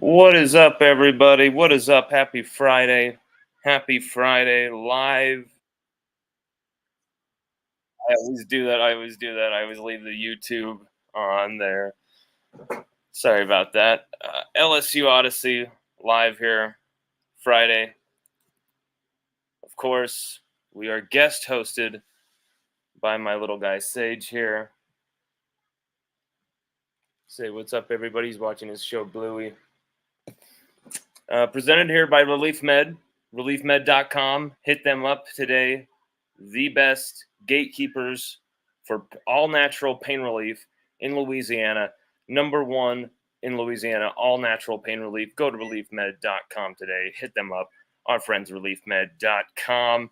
What is up, everybody? What is up? Happy Friday. Happy Friday live. I always do that. I always leave the YouTube on there. Sorry about that. LSU Odyssey live here Friday. Of course, we are guest hosted by my little guy Sage here. Say what's up, everybody. He's watching his show Bluey. Presented here by ReleafMed, ReleafMed.com. Hit them up today. The best gatekeepers for all natural pain relief in Louisiana. Number one in Louisiana, all natural pain relief. Go to ReleafMed.com today. Hit them up. Our friends, ReleafMed.com.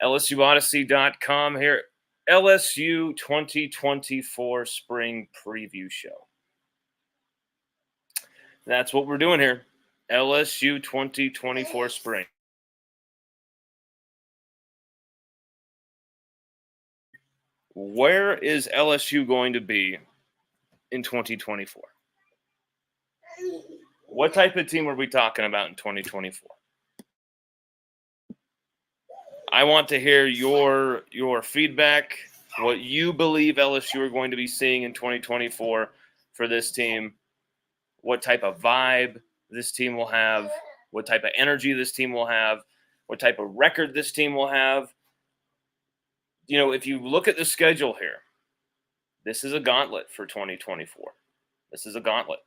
LSUODYSSEY.com here. LSU 2024 Spring Preview Show. That's what we're doing here. LSU 2024 Spring. Where is LSU going to be in 2024? What type of team are we talking about in 2024? I want to hear your feedback, what you believe LSU are going to be seeing in 2024 for this team, what type of vibe this team will have, what type of energy this team will have, what type of record this team will have. You know, if you look at the schedule here, this is a gauntlet for 2024. This is a gauntlet.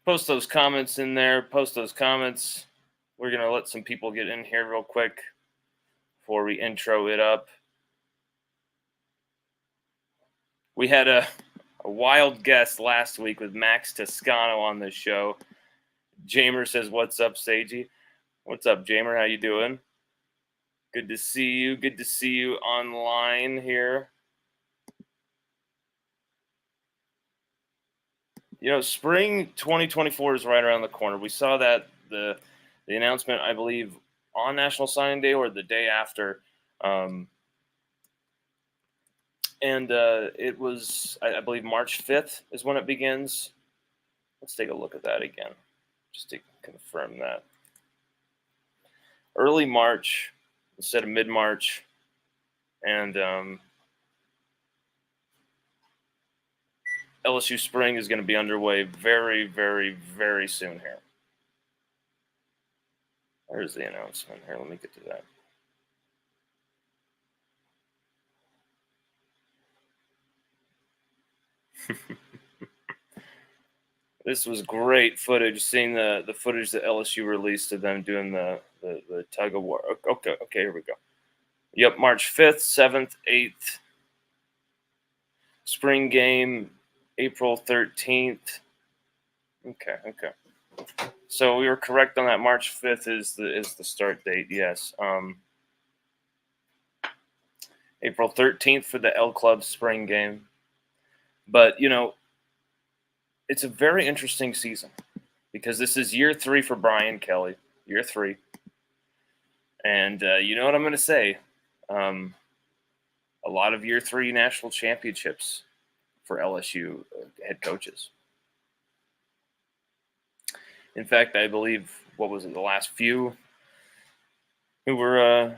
Post those comments in there. Post those comments. We're going to let some people get in here real quick before we intro it up. We had a wild guest last week with Max Toscano on the show. Jamer says, "What's up, Sagey?" What's up, Jamer? How you doing? Good to see you. Good to see you online here. You know, spring 2024 is right around the corner. We saw that the announcement, I believe, on National Signing Day or the day after. It was, I believe, March 5th is when it begins. Let's take a look at that again, just to confirm that. Early March instead of mid-March. And LSU Spring is going to be underway very, very, very soon here. There's the announcement. Here, let me get to that. This was great footage, seeing the footage that LSU released of them doing the tug of war. Okay, here we go. Yep, March 5th, 7th, 8th. Spring game, April 13th. Okay. So we were correct on that. March 5th is the start date, yes. April 13th for the L Club spring game. But, you know, it's a very interesting season because this is year 3 for Brian Kelly, year 3. And you know what I'm going to say? A lot of year 3 national championships for LSU head coaches. In fact, I believe, what was it, the last few who were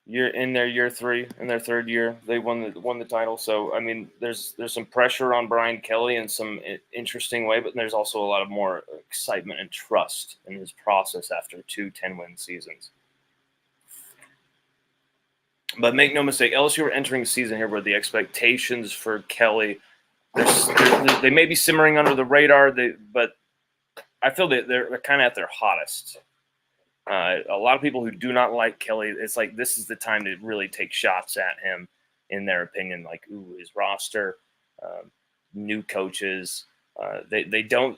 in their year 3, in their third year, they won the title. So, I mean, there's some pressure on Brian Kelly in some interesting way, but there's also a lot of more excitement and trust in his process after 2 10-win seasons. But make no mistake, LSU are entering a season here where the expectations for Kelly, they may be simmering under the radar, but I feel that they're kind of at their hottest. A lot of people who do not like Kelly, it's like this is the time to really take shots at him, in their opinion. Like, ooh, his roster, new coaches, they don't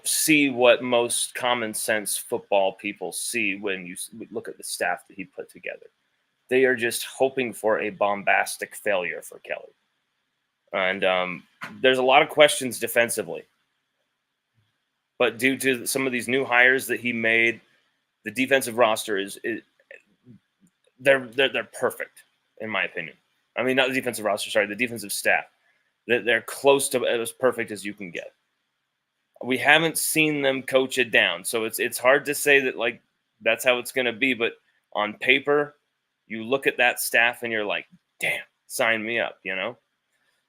see what most common sense football people see when you look at the staff that he put together. They are just hoping for a bombastic failure for Kelly. And there's a lot of questions defensively. But due to some of these new hires that he made, the defensive roster they're perfect, in my opinion. I mean, not the defensive roster, sorry, the defensive staff. They're close to as perfect as you can get. We haven't seen them coach it down, so it's hard to say that like that's how it's going to be. But on paper, you look at that staff and you're like, damn, sign me up, you know.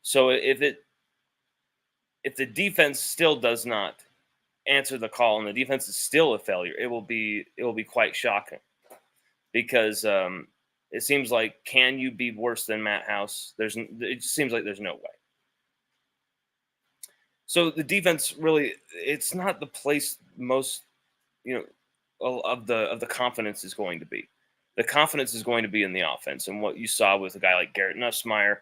So if the defense still does not answer the call and the defense is still a failure, it will be quite shocking because it seems like, can you be worse than Matt House? It just seems like there's no way. So the defense really, it's not the place most, of the confidence is going to be. The confidence is going to be in the offense and what you saw with a guy like Garrett Nussmeier.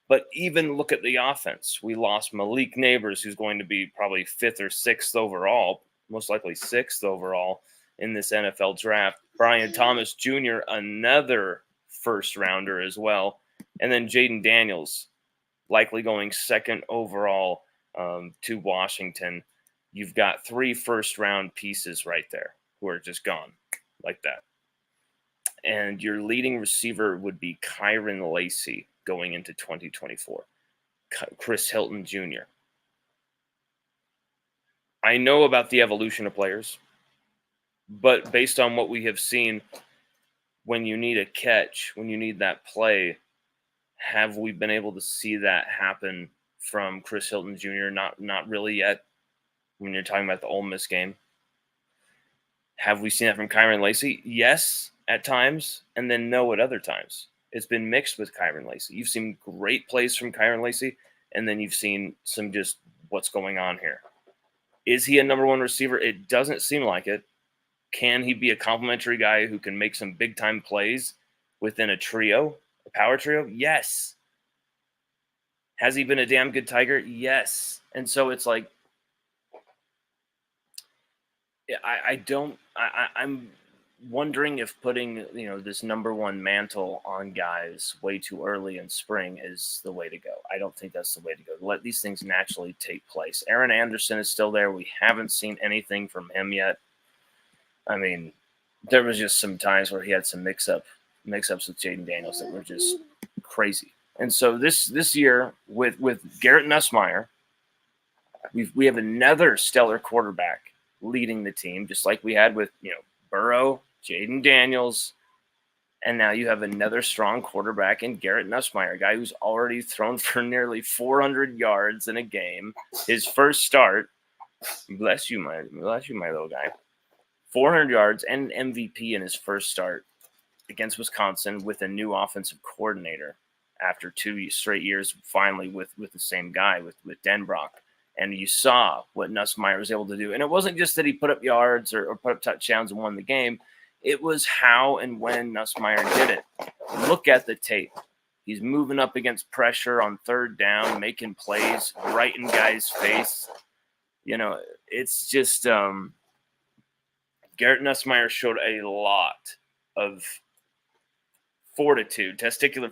But even look at the offense. We lost Malik Neighbors, who's going to be probably 5th or 6th overall, most likely 6th overall in this NFL draft. Brian Thomas Jr., another first rounder as well. And then Jaden Daniels, likely going 2nd overall to Washington. You've got 3 first-round pieces right there who are just gone like that. And your leading receiver would be Kyren Lacy going into 2024. Chris Hilton Jr. I know about the evolution of players, but based on what we have seen, when you need a catch, when you need that play, have we been able to see that happen from Chris Hilton Jr.? Not really yet. When you're talking about the Ole Miss game, have we seen that from Kyren Lacy? Yes, at times, and then no at other times. It's been mixed with Kyren Lacy. You've seen great plays from Kyren Lacy, and then you've seen some just what's going on here. Is he a number 1 receiver? It doesn't seem like it. Can he be a complimentary guy who can make some big-time plays within a trio, a power trio? Yes. Has he been a damn good Tiger? Yes. And so it's like, I'm wondering if putting, this number 1 mantle on guys way too early in spring is the way to go. I don't think that's the way to go. Let these things naturally take place. Aaron Anderson is still there. We haven't seen anything from him yet. I mean, there was just some times where he had some mix-ups with Jaden Daniels that were just crazy. And so this year with Garrett Nussmeier, we have another stellar quarterback leading the team, just like we had with Burrow, Jaden Daniels, and now you have another strong quarterback in Garrett Nussmeier, a guy who's already thrown for nearly 400 yards in a game. His first start, bless you, my little guy, 400 yards and MVP in his first start against Wisconsin with a new offensive coordinator after 2 straight years, finally with the same guy, with Denbrock. And you saw what Nussmeier was able to do. And it wasn't just that he put up yards or put up touchdowns and won the game. It was how and when Nussmeier did it. Look at the tape. He's moving up against pressure on 3rd down, making plays right in guys' face. It's just Garrett Nussmeier showed a lot of fortitude, testicular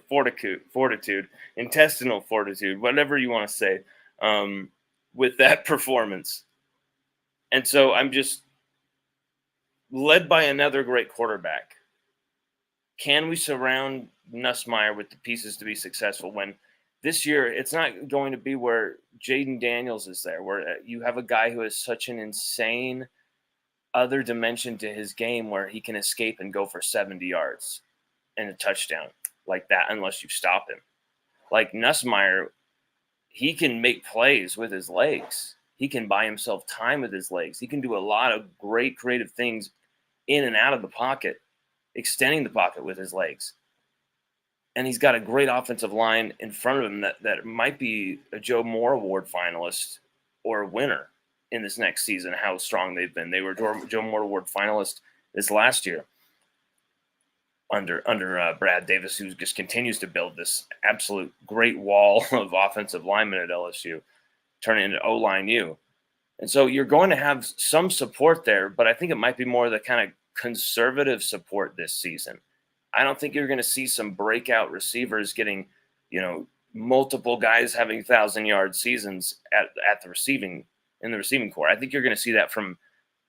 fortitude, intestinal fortitude, whatever you want to say. With that performance. And so I'm just led by another great quarterback. Can we surround Nussmeier with the pieces to be successful when this year it's not going to be where Jaden Daniels is there, where you have a guy who has such an insane other dimension to his game where he can escape and go for 70 yards and a touchdown like that unless you stop him. Like Nussmeier, he can make plays with his legs. He can buy himself time with his legs. He can do a lot of great creative things in and out of the pocket, extending the pocket with his legs. And he's got a great offensive line in front of him that might be a Joe Moore Award finalist or a winner in this next season, how strong they've been. They were Joe Moore Award finalist this last year under Brad Davis, who just continues to build this absolute great wall of offensive linemen at LSU, turning into O-line U. And so you're going to have some support there, but I think it might be more the kind of conservative support this season. I don't think you're going to see some breakout receivers getting, multiple guys having 1,000-yard seasons at the receiving core. I think you're going to see that from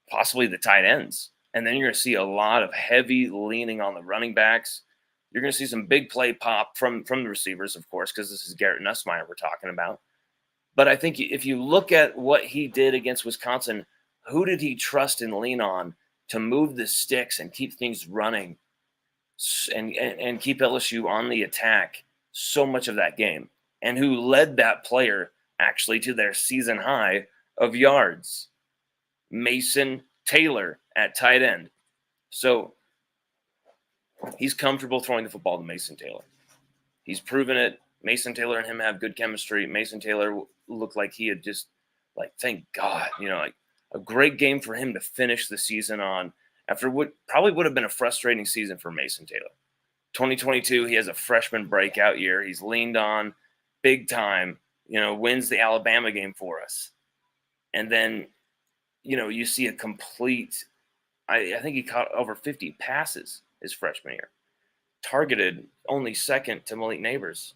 possibly the tight ends. And then you're going to see a lot of heavy leaning on the running backs, You're going to see some big play pop from the receivers, of course, because this is Garrett Nussmeier we're talking about. But I think if you look at what he did against Wisconsin, who did he trust and lean on to move the sticks and keep things running and keep LSU on the attack so much of that game? And who led that player actually to their season high of yards? Mason Taylor at tight end. So he's comfortable throwing the football to Mason Taylor. He's proven it. Mason Taylor and him have good chemistry. Mason Taylor looked like he had just, like, thank God, like a great game for him to finish the season on after what probably would have been a frustrating season for Mason Taylor. 2022, he has a freshman breakout year. He's leaned on big time, wins the Alabama game for us. And then, you see a complete, I think he caught over 50 passes his freshman year. Targeted only second to Malik Neighbors.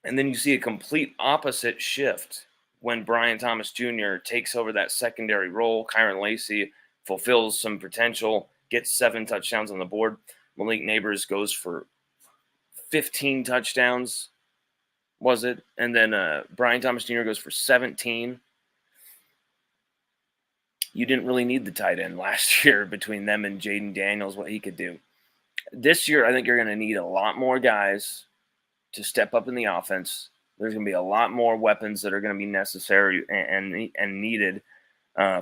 And then you see a complete opposite shift when Brian Thomas Jr. takes over that secondary role. Kyron Lacey fulfills some potential, gets 7 touchdowns on the board. Malik Neighbors goes for 15 touchdowns, was it? And then Brian Thomas Jr. goes for 17. You didn't really need the tight end last year between them and Jaden Daniels, what he could do. This year, I think you're going to need a lot more guys to step up in the offense. There's going to be a lot more weapons that are going to be necessary and needed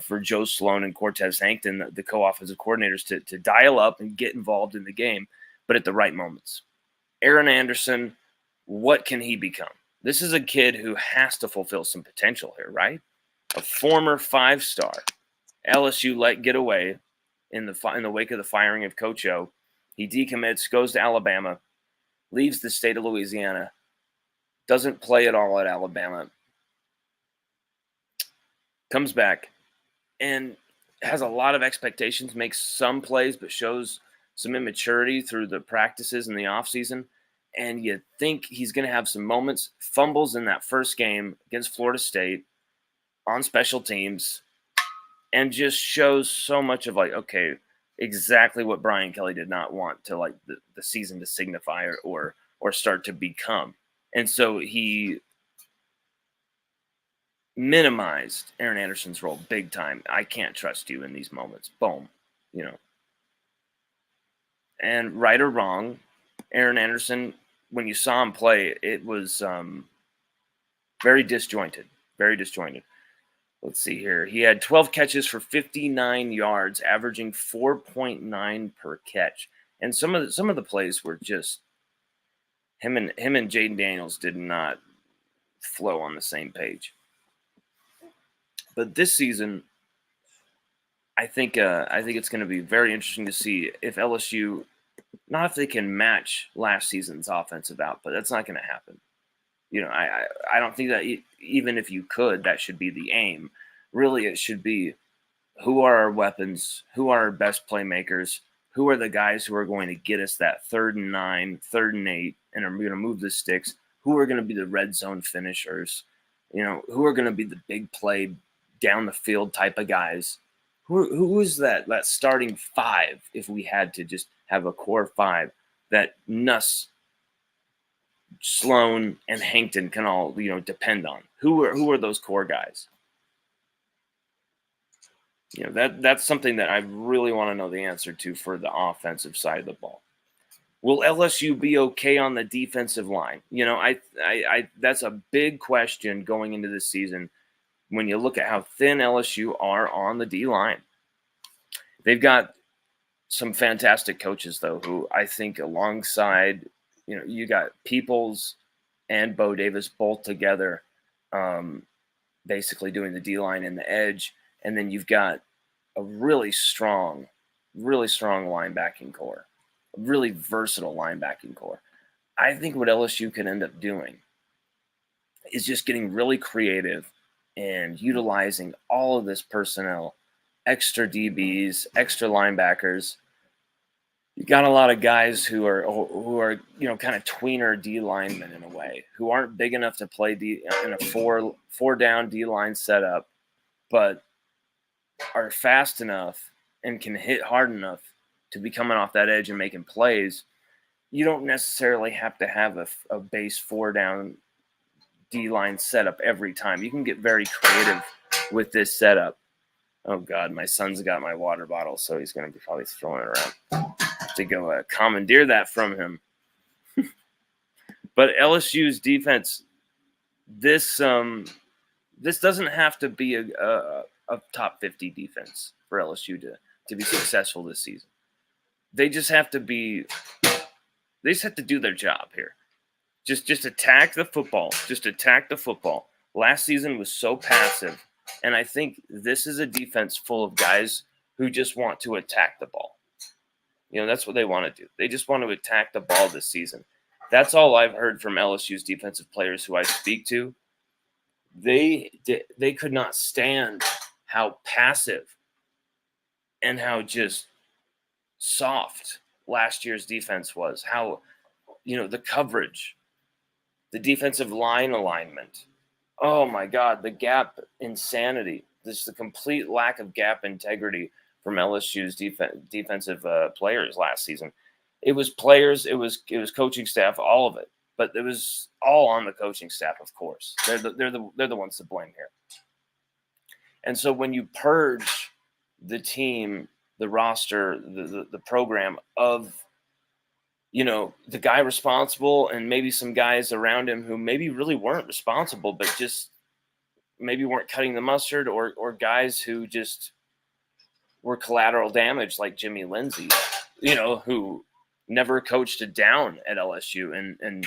for Joe Sloan and Cortez Hankton, the co-offensive coordinators, to dial up and get involved in the game, but at the right moments. Aaron Anderson, what can he become? This is a kid who has to fulfill some potential here, right? A former 5-star. LSU let get away in the wake of the firing of Coach O. He decommits, goes to Alabama, leaves the state of Louisiana, doesn't play at all at Alabama, comes back, and has a lot of expectations, makes some plays, but shows some immaturity through the practices in the offseason. And you think he's going to have some moments, fumbles in that first game against Florida State on special teams, and just shows so much of okay, exactly what Brian Kelly did not want to the season to signify or start to become. And so he minimized Aaron Anderson's role big time. I can't trust you in these moments. Boom. And right or wrong, Aaron Anderson, when you saw him play, it was very disjointed. Very disjointed. Let's see here. He had 12 catches for 59 yards, averaging 4.9 per catch. And some of the plays were just him and Jaden Daniels did not flow on the same page. But this season, I think it's going to be very interesting to see if LSU, not if they can match last season's offensive output. That's not going to happen. I don't think that even if you could, that should be the aim. Really, it should be who are our weapons, who are our best playmakers, who are the guys who are going to get us that 3rd and 9, 3rd and 8, and are going to move the sticks, who are going to be the red zone finishers, who are going to be the big play down the field type of guys. Who is that starting 5 if we had to just have a core 5 that Nuss, Sloan, and Hankton can all depend on? Who are those core guys? That's something that I really want to know the answer to for the offensive side of the ball. Will LSU be okay on the defensive line? I that's a big question going into this season when you look at how thin LSU are on the D line. They've got some fantastic coaches though, who I think alongside you got Peoples and Bo Davis both together, basically doing the D-line and the edge. And then you've got a really strong linebacking core, a really versatile linebacking core. I think what LSU can end up doing is just getting really creative and utilizing all of this personnel, extra DBs, extra linebackers. You got a lot of guys who are kind of tweener D linemen in a way, who aren't big enough to play in a four down D line setup, but are fast enough and can hit hard enough to be coming off that edge and making plays, you don't necessarily have to have a base 4-down D-line setup every time. You can get very creative with this setup. Oh, God, my son's got my water bottle, so he's going to be probably throwing it around to go commandeer that from him. But LSU's defense, this doesn't have to be a top 50 defense for LSU to be successful this season. They just have to do their job here. Just attack the football. Just attack the football. Last season was so passive, and I think this is a defense full of guys who just want to attack the ball. That's what they want to do. They just want to attack the ball this season. That's all I've heard from LSU's defensive players who I speak to. They could not stand how passive and how just soft last year's defense was. How, the coverage, the defensive line alignment. Oh my God, the gap insanity. This is the complete lack of gap integrity from LSU's defensive players last season. It was players, it was coaching staff, all of it. But it was all on the coaching staff, of course. They're the ones to blame here. And so when you purge the team, the roster, the program of, the guy responsible and maybe some guys around him who maybe really weren't responsible, but just maybe weren't cutting the mustard, or guys who just were collateral damage like Jimmy Lindsey, who never coached it down at LSU and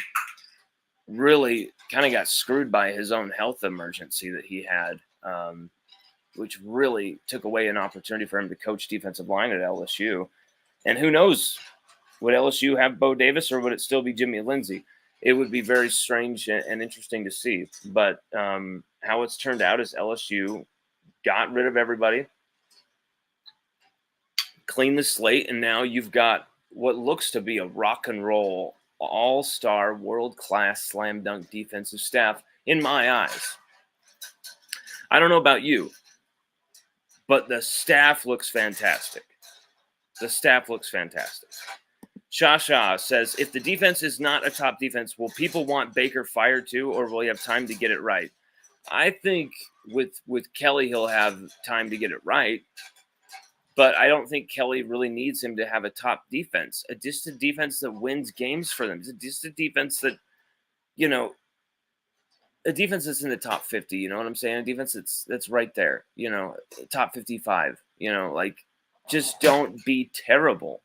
really kind of got screwed by his own health emergency that he had, which really took away an opportunity for him to coach defensive line at LSU. And who knows, would LSU have Bo Davis or would it still be Jimmy Lindsey? It would be very strange and interesting to see. But how it's turned out is LSU got rid of everybody, cleaned the slate, and now you've got what looks to be a rock and roll, all-star, world-class slam dunk defensive staff in my eyes. I don't know about you, but the staff looks fantastic. The staff looks fantastic. Shasha says, if the defense is not a top defense, will people want Baker fired too, or will he have time to get it right? I think with Kelly, he'll have time to get it right. But I don't think Kelly really needs him to have a top defense. Just a defense that wins games for them. Just a defense that, a defense that's in the top 50. You know what I'm saying? A defense that's right there. Top 55. Just don't be terrible.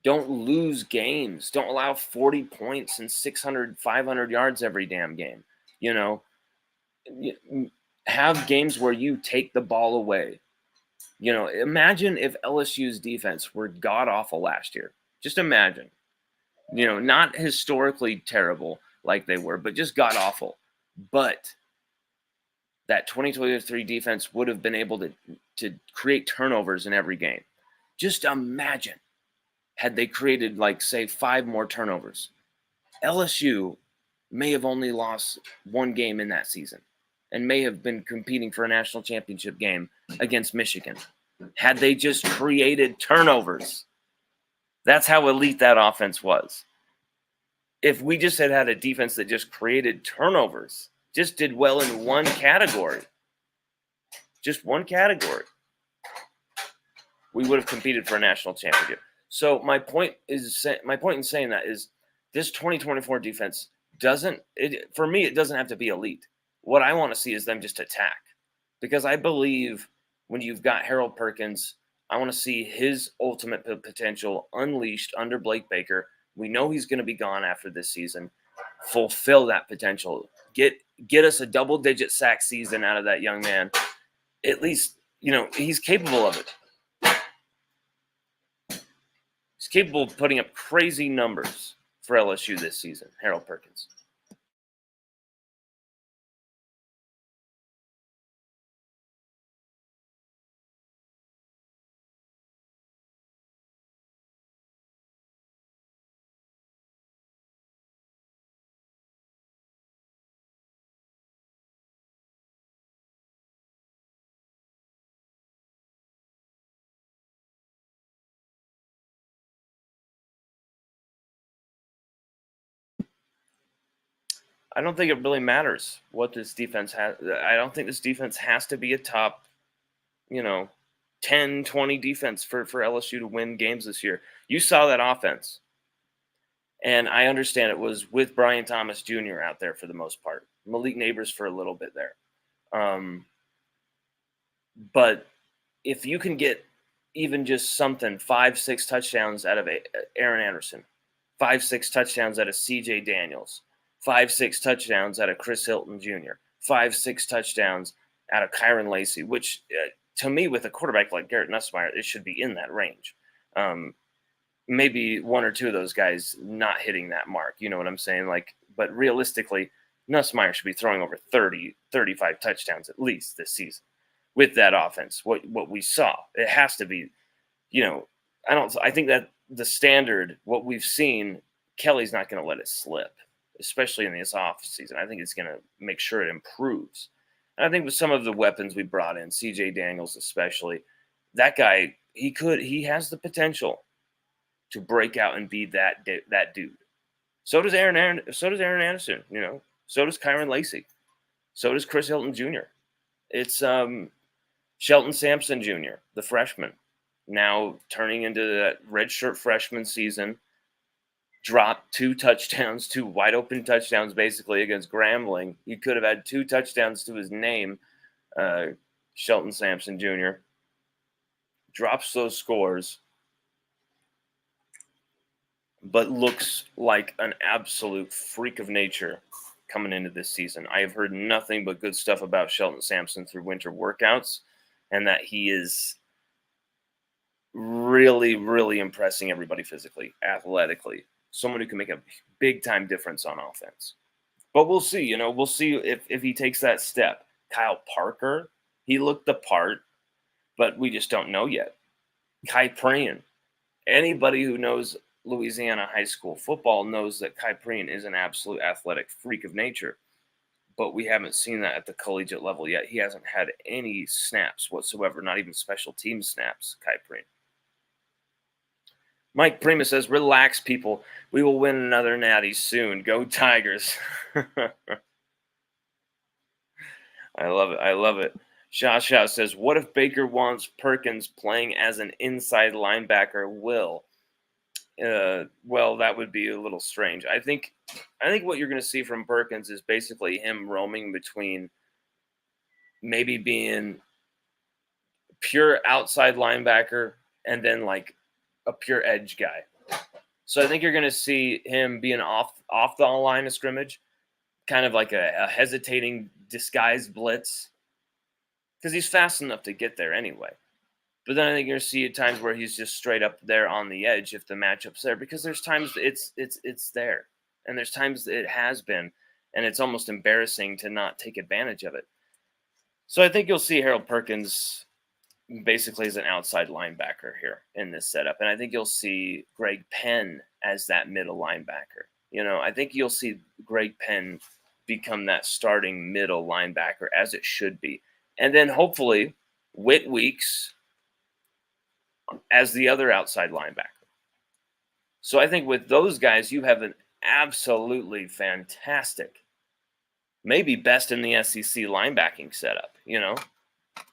Don't lose games. Don't allow 40 points and 600, 500 yards every damn game. Have games where you take the ball away. Imagine if LSU's defense were god-awful last year. Just imagine. Not historically terrible like they were, but just god-awful. But that 2023 defense would have been able to create turnovers in every game. Just imagine had they created, say, 5 more turnovers. LSU may have only lost 1 game in that season and may have been competing for a national championship game against Michigan had they just created turnovers. That's how elite that offense was. If we just had a defense that just created turnovers, just did well in one category, just one category, we would have competed for a national championship. So my point in saying that is this 2024 defense for me, it doesn't have to be elite. What I want to see is them just attack, because I believe when you've got Harold Perkins, I want to see his ultimate potential unleashed under Blake Baker. We know he's going to be gone after this season. Fulfill that potential. Get us a double-digit sack season out of that young man. At least, he's capable of it. He's capable of putting up crazy numbers for LSU this season, Harold Perkins. I don't think it really matters what this defense has. I don't think this defense has to be a top, you know, 10, 20 defense for LSU to win games this year. You saw that offense. And I understand it was with Brian Thomas Jr. out there for the most part. Malik Neighbors for a little bit there. But if you can get even just something, 5-6 touchdowns out of Aaron Anderson, 5-6 touchdowns out of CJ Daniels, 5-6 touchdowns out of Chris Hilton Jr., 5-6 touchdowns out of Kyron Lacy, which to me, with a quarterback like Garrett Nussmeier, it should be in that range. Maybe one or two of those guys not hitting that mark. You know what I'm saying? Like, but realistically, Nussmeier should be throwing over 30, 35 touchdowns at least this season with that offense. What we saw, it has to be, I think that the standard, what we've seen, Kelly's not going to let it slip, especially in this off season. I think it's going to make sure it improves. And I think with some of the weapons we brought in, CJ Daniels especially, that guy, he has the potential to break out and be that dude. So does Aaron Anderson, So does Kyron Lacy. So does Chris Hilton Jr. It's Shelton Sampson Jr., the freshman, now turning into that redshirt freshman season. Dropped 2 touchdowns, 2 wide open touchdowns basically against Grambling. He could have had 2 touchdowns to his name. Shelton Sampson Jr. drops those scores, but looks like an absolute freak of nature coming into this season. I have heard nothing but good stuff about Shelton Sampson through winter workouts, and that he is really, really impressing everybody physically, athletically. Someone who can make a big-time difference on offense. But we'll see, we'll see if he takes that step. Kyle Parker, he looked the part, but we just don't know yet. Kai Prien, anybody who knows Louisiana high school football knows that Kai Prien is an absolute athletic freak of nature, but we haven't seen that at the collegiate level yet. He hasn't had any snaps whatsoever, not even special team snaps, Kai Prien. Mike Prima says, relax, people. We will win another natty soon. Go Tigers. I love it. I love it. Shaw says, what if Baker wants Perkins playing as an inside linebacker? Well, that would be a little strange. I think what you're going to see from Perkins is basically him roaming between maybe being pure outside linebacker and then like a pure edge guy. So I think you're going to see him being off the line of scrimmage, kind of like a hesitating disguised blitz, because he's fast enough to get there anyway. But then I think you're going to see at times where he's just straight up there on the edge if the matchup's there, because there's times it's there, and there's times it has been, and it's almost embarrassing to not take advantage of it. So I think you'll see Harold Perkins basically as an outside linebacker here in this setup. And I think you'll see Greg Penn as that middle linebacker. I think you'll see Greg Penn become that starting middle linebacker as it should be. And then hopefully Whit Weeks as the other outside linebacker. So I think with those guys, you have an absolutely fantastic, maybe best in the SEC linebacking setup,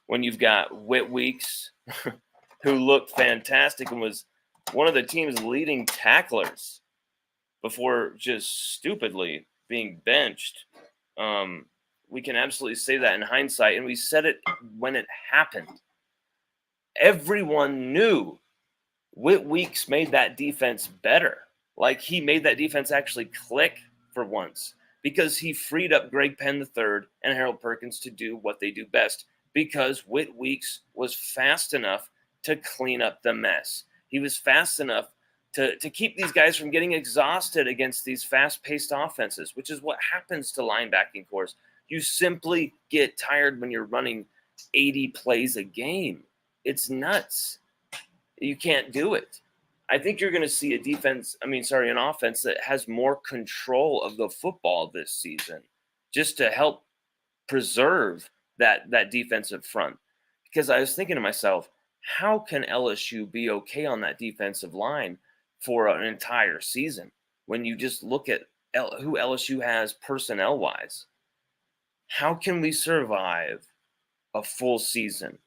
when you've got Whit Weeks, who looked fantastic and was one of the team's leading tacklers before just stupidly being benched. We can absolutely say that in hindsight, and we said it when it happened. Everyone knew Whit Weeks made that defense better. Like, he made that defense actually click for once, because he freed up Greg Penn III and Harold Perkins to do what they do best, because Whit Weeks was fast enough to clean up the mess. He was fast enough to keep these guys from getting exhausted against these fast-paced offenses, which is what happens to linebacking cores. You simply get tired when you're running 80 plays a game. It's nuts. You can't do it. I think you're going to see an offense that has more control of the football this season, just to help preserve that defensive front. Because I was thinking to myself, how can LSU be okay on that defensive line for an entire season when you just look at who LSU has personnel wise. How can we survive a full season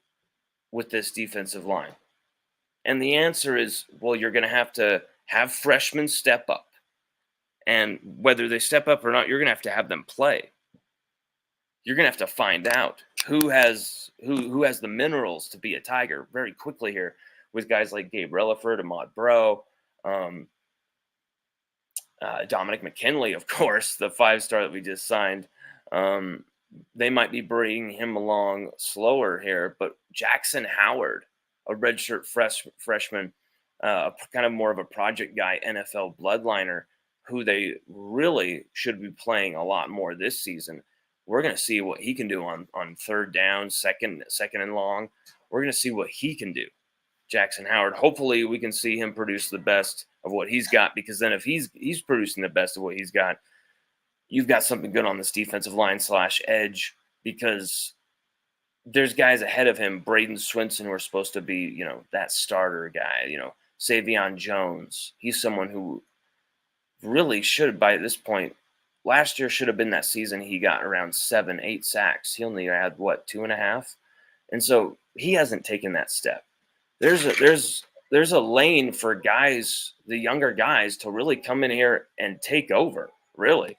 with this defensive line? And the answer is, well, you're going to have freshmen step up. And whether they step up or not, you're going to have them play. You're going to have to find out who has the minerals to be a Tiger very quickly here, with guys like Gabe Relaford, Ahmad Bro, Dominic McKinley, of course, the 5-star that we just signed. They might be bringing him along slower here, but Jackson Howard, a redshirt freshman, kind of more of a project guy, NFL bloodliner, who they really should be playing a lot more this season. We're going to see what he can do on third down, second and long. We're going to see what he can do. Jackson Howard. Hopefully we can see him produce the best of what he's got, because then if he's producing the best of what he's got, you've got something good on this defensive line / edge, because there's guys ahead of him, Braden Swinson, who are supposed to be, that starter guy, Savion Jones. He's someone who really should, by this point, last year should have been that season he got around 7-8 sacks. He only had, 2.5? And so he hasn't taken that step. There's a lane for guys, the younger guys, to really come in here and take over, really.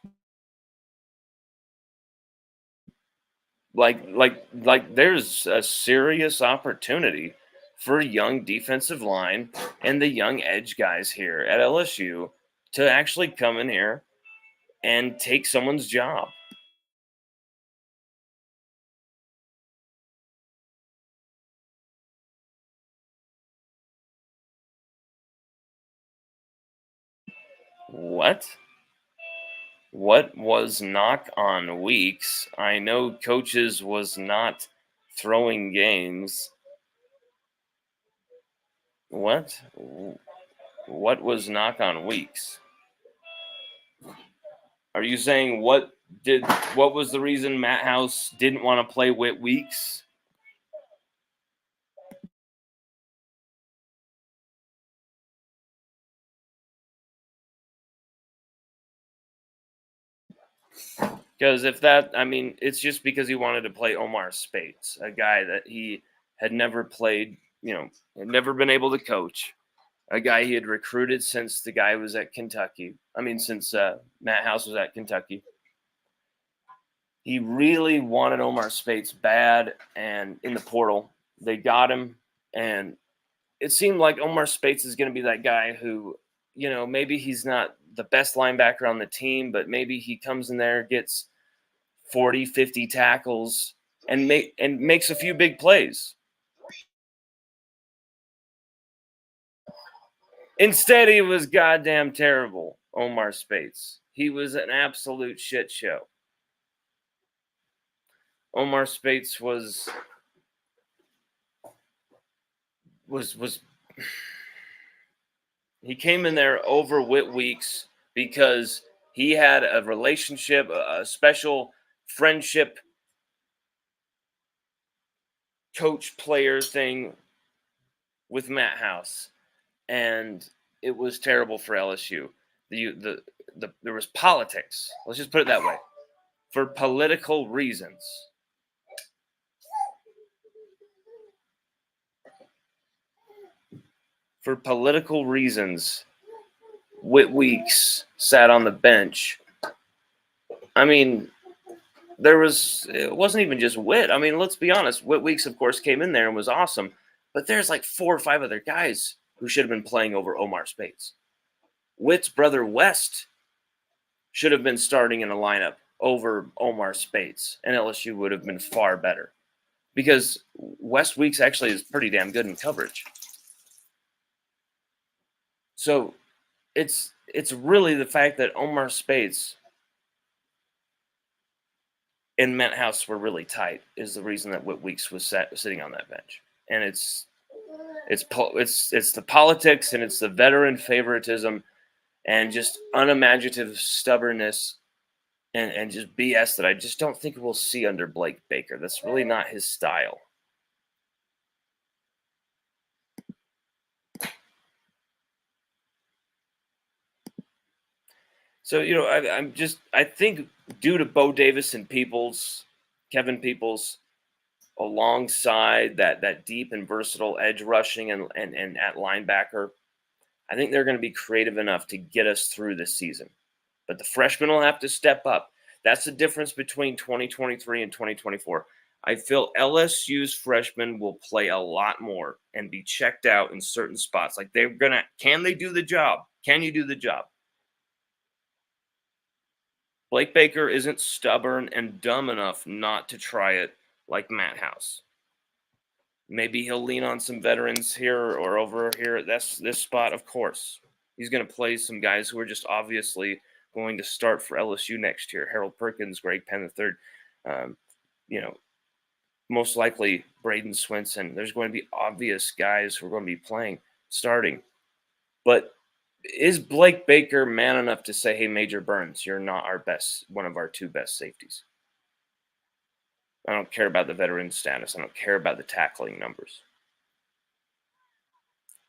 Like there's a serious opportunity for young defensive line and the young edge guys here at LSU to actually come in here and take someone's job. What was knock on weeks? I know coaches was not throwing games. What was knock on weeks? Are you saying what was the reason Matt House didn't want to play Whit Weeks? Because it's just because he wanted to play Omar Speights, a guy that he had never played, had never been able to coach, a guy he had recruited since the guy was at Kentucky. Since Matt House was at Kentucky. He really wanted Omar Speights bad, and in the portal, they got him. And it seemed like Omar Speights is going to be that guy who, maybe he's not the best linebacker on the team, but maybe he comes in there, gets 40, 50 tackles, and makes a few big plays. Instead, he was goddamn terrible, Omar Speights. He was an absolute shit show. Omar Speights was he came in there over Whit Weeks because he had a relationship, a special friendship coach player thing with Matt House, and it was terrible for LSU. There was politics. Let's just put it that way. For political reasons. For political reasons, Whit Weeks sat on the bench. It wasn't even just Whit. Let's be honest. Whit Weeks, of course, came in there and was awesome. But there's like 4 or 5 other guys who should have been playing over Omar Speights. Whit's brother West should have been starting in the lineup over Omar Speights, and LSU would have been far better. Because West Weeks actually is pretty damn good in coverage. So it's really the fact that Omar Speights and Matt House were really tight is the reason that Whit Weeks was sitting on that bench. And it's the politics, and it's the veteran favoritism and just unimaginative stubbornness and just BS that I just don't think we'll see under Blake Baker. That's really not his style. So, I think due to Bo Davis and Kevin Peoples, alongside that deep and versatile edge rushing and at linebacker, I think they're going to be creative enough to get us through this season. But the freshmen will have to step up. That's the difference between 2023 and 2024. I feel LSU's freshmen will play a lot more and be checked out in certain spots. Like can they do the job? Can you do the job? Blake Baker isn't stubborn and dumb enough not to try it like Matt House. Maybe he'll lean on some veterans here or over here. That's this spot, of course. He's going to play some guys who are just obviously going to start for LSU next year. Harold Perkins, Greg Penn III, um, you know, most likely Braden Swinson. There's going to be obvious guys who are going to be playing, starting. But is Blake Baker man enough to say, hey, Major Burns, you're not one of our two best safeties? I don't care about the veteran status. I don't care about the tackling numbers.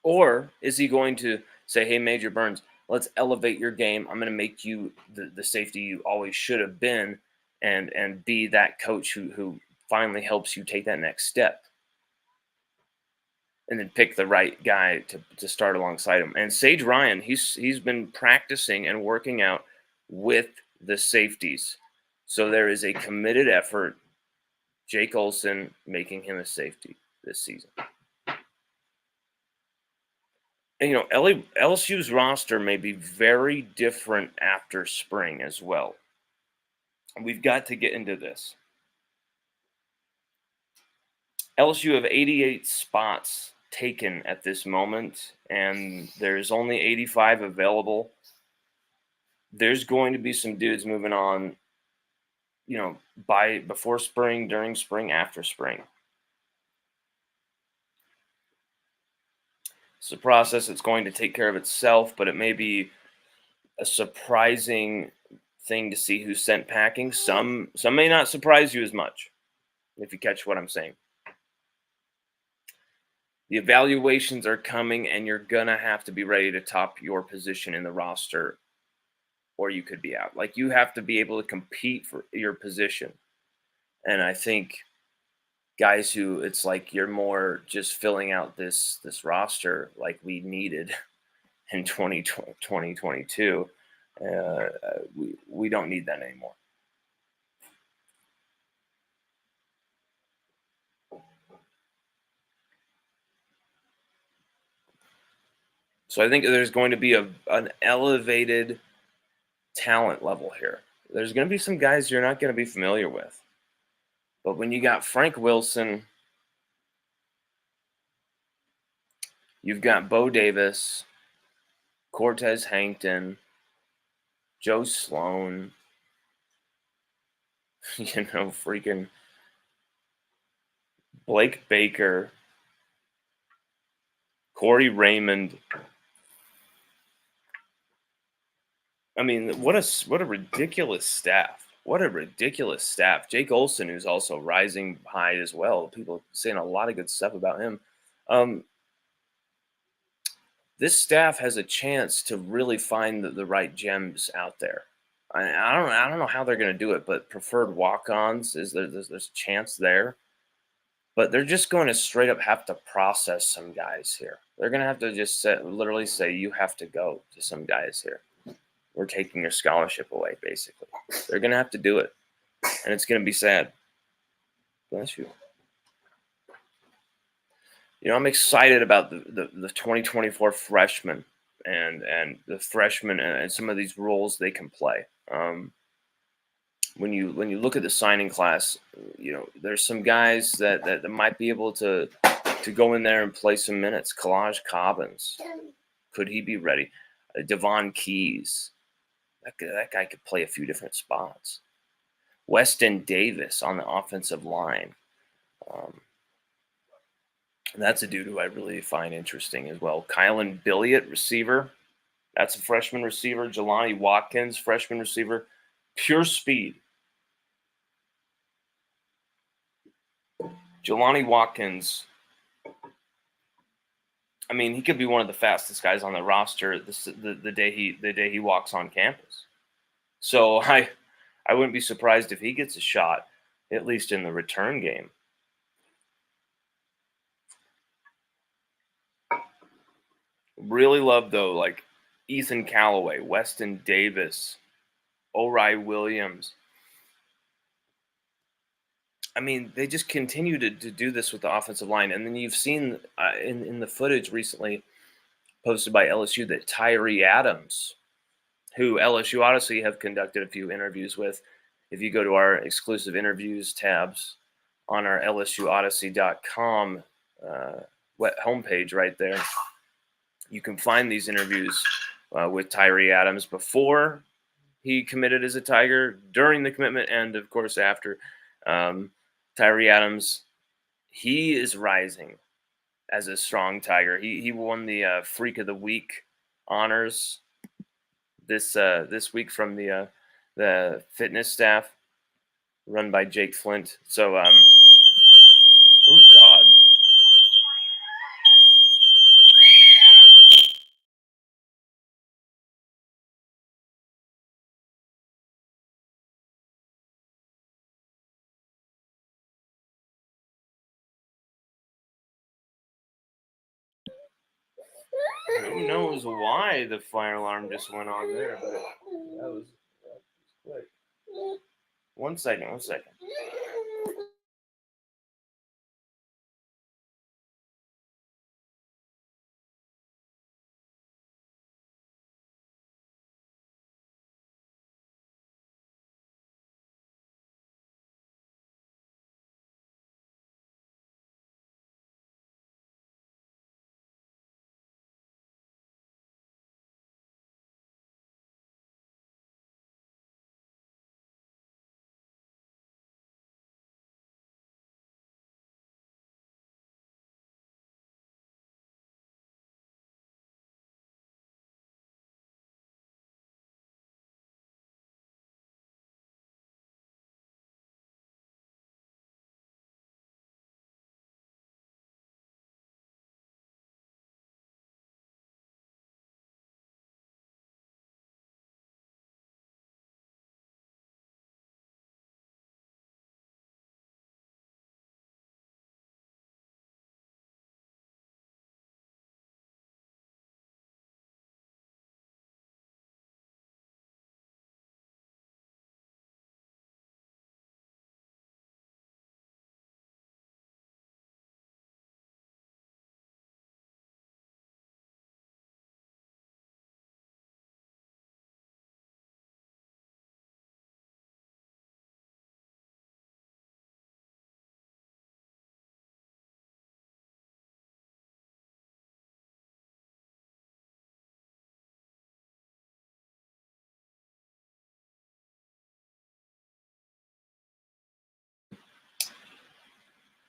Or is he going to say, hey, Major Burns, let's elevate your game. I'm going to make you the safety you always should have been and be that coach who finally helps you take that next step. And then pick the right guy to start alongside him. And Sage Ryan, he's been practicing and working out with the safeties. So there is a committed effort. Jake Olson making him a safety this season. And, LSU's roster may be very different after spring as well. We've got to get into this. LSU have 88 spots taken at this moment, and there's only 85 available. There's going to be some dudes moving on, before spring, during spring, after spring. It's a process that's going to take care of itself, but it may be a surprising thing to see who's sent packing. Some may not surprise you as much, if you catch what I'm saying. The evaluations are coming, and you're going to have to be ready to top your position in the roster, or you could be out. Like, you have to be able to compete for your position. And I think guys who it's like you're more just filling out this roster like we needed in 2022, we don't need that anymore. So I think there's going to be an elevated talent level here. There's going to be some guys you're not going to be familiar with. But when you got Frank Wilson, you've got Bo Davis, Cortez Hankton, Joe Sloan, freaking Blake Baker, Corey Raymond. I mean, what a ridiculous staff. What a ridiculous staff. Jake Olson, who's also rising high as well. People saying a lot of good stuff about him. This staff has a chance to really find the right gems out there. I don't know how they're going to do it, but preferred walk-ons there's a chance there. But they're just going to straight up have to process some guys here. They're going to have to just literally say, you have to go to some guys here. We're taking your scholarship away, basically. They're going to have to do it. And it's going to be sad. Bless you. I'm excited about the 2024 freshmen and the freshmen and some of these roles they can play. When you look at the signing class, there's some guys that might be able to go in there and play some minutes. Kalaj Cobbins, could he be ready? Devon Keys, that guy could play a few different spots. Weston Davis on the offensive line. That's a dude who I really find interesting as well. Kylan Billiott, receiver. That's a freshman receiver. Jelani Watkins, freshman receiver. Pure speed. Jelani Watkins, I mean, he could be one of the fastest guys on the roster the day he walks on campus. So I wouldn't be surprised if he gets a shot, at least in the return game. Really love though, like Ethan Callaway, Weston Davis, Ori Williams. I mean, they just continue to do this with the offensive line, and then you've seen in the footage recently posted by LSU that Tyree Adams, who LSU Odyssey have conducted a few interviews with, if you go to our exclusive interviews tabs on our LSUODYSSEY.COM homepage right there, you can find these interviews with Tyree Adams before he committed as a Tiger, during the commitment, and of course after. Tyree Adams, he is rising as a strong Tiger. He won the Freak of the Week honors this week from the fitness staff run by Jake Flint. So oh God. Who knows why the fire alarm just went on there, but that was quick. One second.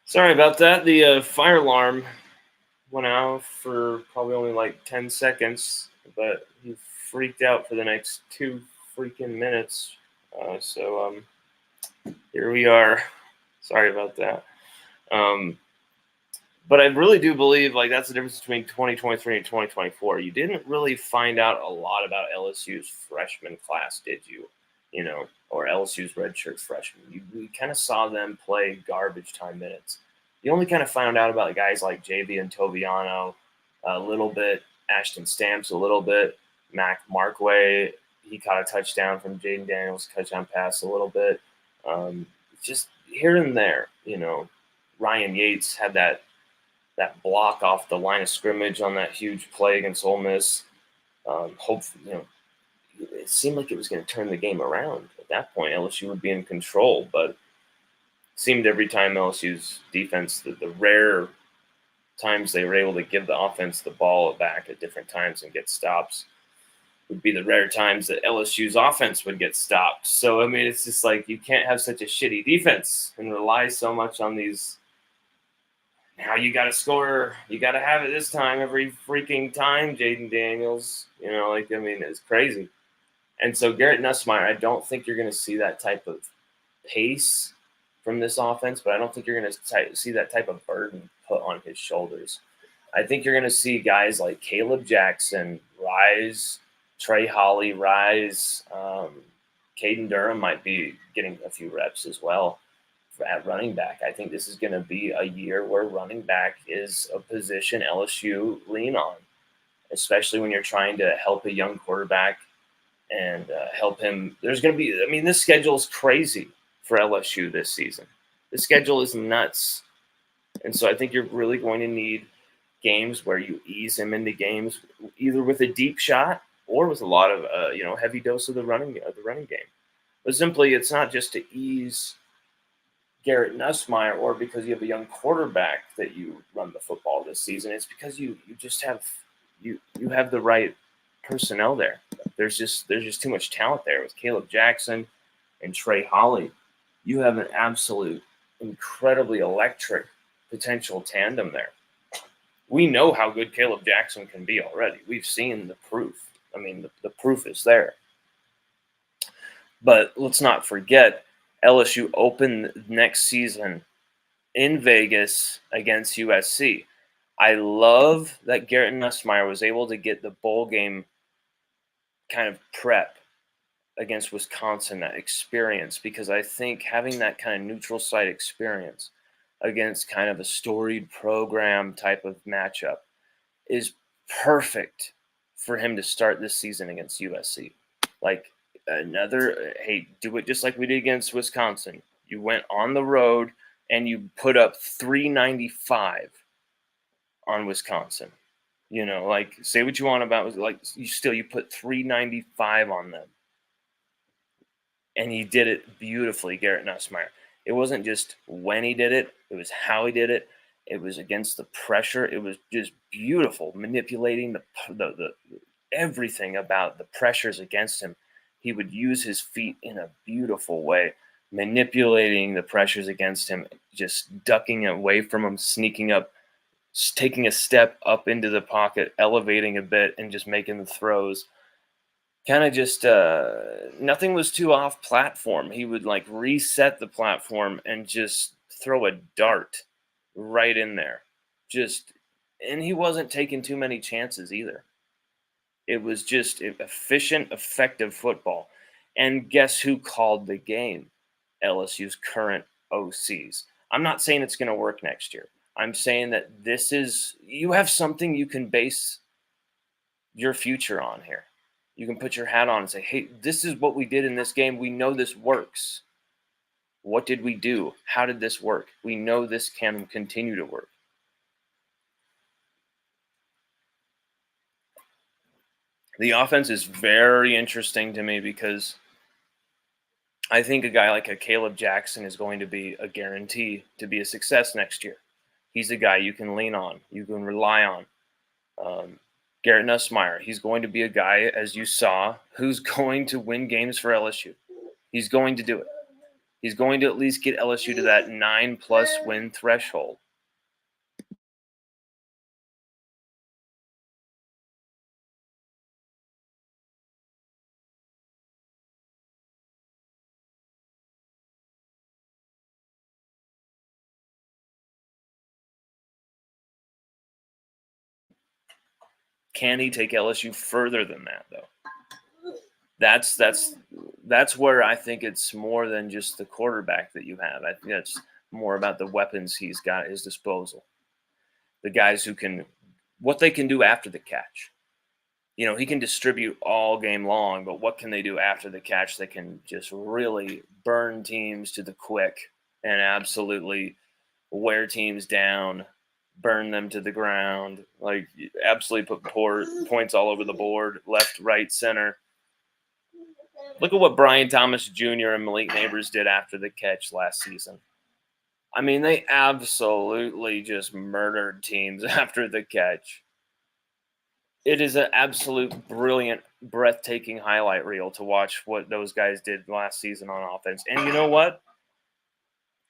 Sorry about that. The fire alarm went out for probably only like 10 seconds, but he freaked out for the next 2 freaking minutes. So here we are. Sorry about that. But I really do believe like that's the difference between 2023 and 2024. You didn't really find out a lot about LSU's freshman class, did you? You know, or LSU's redshirt freshmen. We kind of saw them play garbage time minutes. You only kind of found out about guys like JV and Toviano a little bit, Ashton Stamps a little bit, Mac Markway. He caught a touchdown from Jaden Daniels, touchdown pass a little bit. Just here and there, you know. Ryan Yates had that block off the line of scrimmage on that huge play against Ole Miss. Hopefully, you know, it seemed like it was going to turn the game around. At that point, LSU would be in control, but it seemed every time LSU's defense, the rare times they were able to give the offense the ball back at different times and get stops would be the rare times that LSU's offense would get stopped. So, I mean, it's just like you can't have such a shitty defense and rely so much on these. Now you got to score. You got to have it this time every freaking time, Jaden Daniels. You know, like, I mean, it's crazy. And so Garrett Nussmeier, I don't think you're going to see that type of pace from this offense, but I don't think you're going to see that type of burden put on his shoulders. I think you're going to see guys like Caleb Jackson rise, Trey Holly rise, Caden Durham might be getting a few reps as well at running back. I think this is going to be a year where running back is a position LSU lean on, especially when you're trying to help a young quarterback and help him. There's going to be, I mean, this schedule is crazy for LSU this season. The schedule is nuts. And so I think you're really going to need games where you ease him into games, either with a deep shot or with a lot of, heavy dose of the running game. But simply, it's not just to ease Garrett Nussmeier or because you have a young quarterback that you run the football this season. It's because you just have you have the right personnel there. There's just too much talent there with Caleb Jackson and Trey Holly. You have an absolute incredibly electric potential tandem there. We know how good Caleb Jackson can be already. We've seen the proof. I mean, the proof is there. But let's not forget, LSU open next season in Vegas against USC. I love that Garrett Nussmeier was able to get the bowl game kind of prep against Wisconsin, that experience, because I think having that kind of neutral site experience against kind of a storied program type of matchup is perfect for him to start this season against USC. Like hey, do it just like we did against Wisconsin. You went on the road and you put up 395 on Wisconsin. Like, say what you want about, like, you put 395 on them. And he did it beautifully, Garrett Nussmeier. It wasn't just when he did it, it was how he did it. It was against the pressure. It was just beautiful, manipulating the everything about the pressures against him. He would use his feet in a beautiful way, manipulating the pressures against him, just ducking away from him, sneaking up, taking a step up into the pocket, elevating a bit, and just making the throws. Kind of just nothing was too off platform. He would like reset the platform and just throw a dart right in there. And he wasn't taking too many chances either. It was just efficient, effective football. And guess who called the game? LSU's current OCs. I'm not saying it's going to work next year. I'm saying that you have something you can base your future on here. You can put your hat on and say, hey, this is what we did in this game. We know this works. What did we do? How did this work? We know this can continue to work. The offense is very interesting to me because I think a guy like a Caleb Jackson is going to be a guarantee to be a success next year. He's a guy you can lean on, you can rely on. Garrett Nussmeier, he's going to be a guy, as you saw, who's going to win games for LSU. He's going to do it. He's going to at least get LSU to that 9+ win threshold. Can he take LSU further than that, though? That's where I think it's more than just the quarterback that you have. I think that's more about the weapons he's got at his disposal. The guys who what they can do after the catch. He can distribute all game long, but what can they do after the catch that can just really burn teams to the quick and absolutely wear teams down, burn them to the ground, like absolutely put points all over the board, left, right, center. Look at what Brian Thomas Jr. and Malik Neighbors did after the catch last season. I mean, they absolutely just murdered teams after the catch. It is an absolute brilliant, breathtaking highlight reel to watch what those guys did last season on offense. And you know what?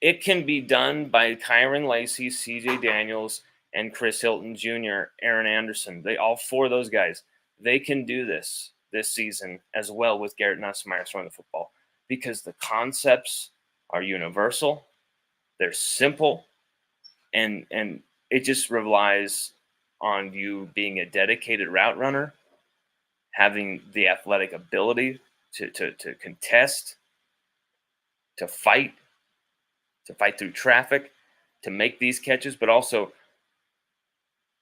It can be done by Kyron Lacey, CJ Daniels, and Chris Hilton Jr., Aaron Anderson. All four of those guys, they can do this season as well with Garrett Nussmeier throwing the football because the concepts are universal, they're simple, and it just relies on you being a dedicated route runner, having the athletic ability to contest, to fight through traffic, to make these catches, but also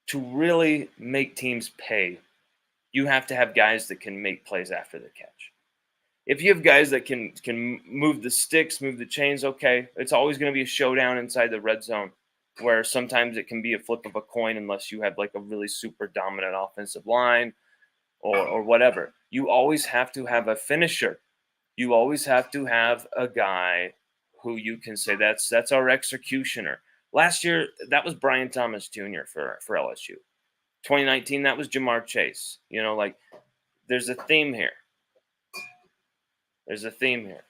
to really make teams pay. You have to have guys that can make plays after the catch. If you have guys that can move the sticks, move the chains, okay, it's always going to be a showdown inside the red zone, where sometimes it can be a flip of a coin unless you have like a really super dominant offensive line or whatever. You always have to have a finisher. You always have to have a guy who you can say that's our executioner. Last year, that was Brian Thomas Jr. for LSU. 2019, that was Jamar Chase. You know, like there's a theme here. There's a theme here.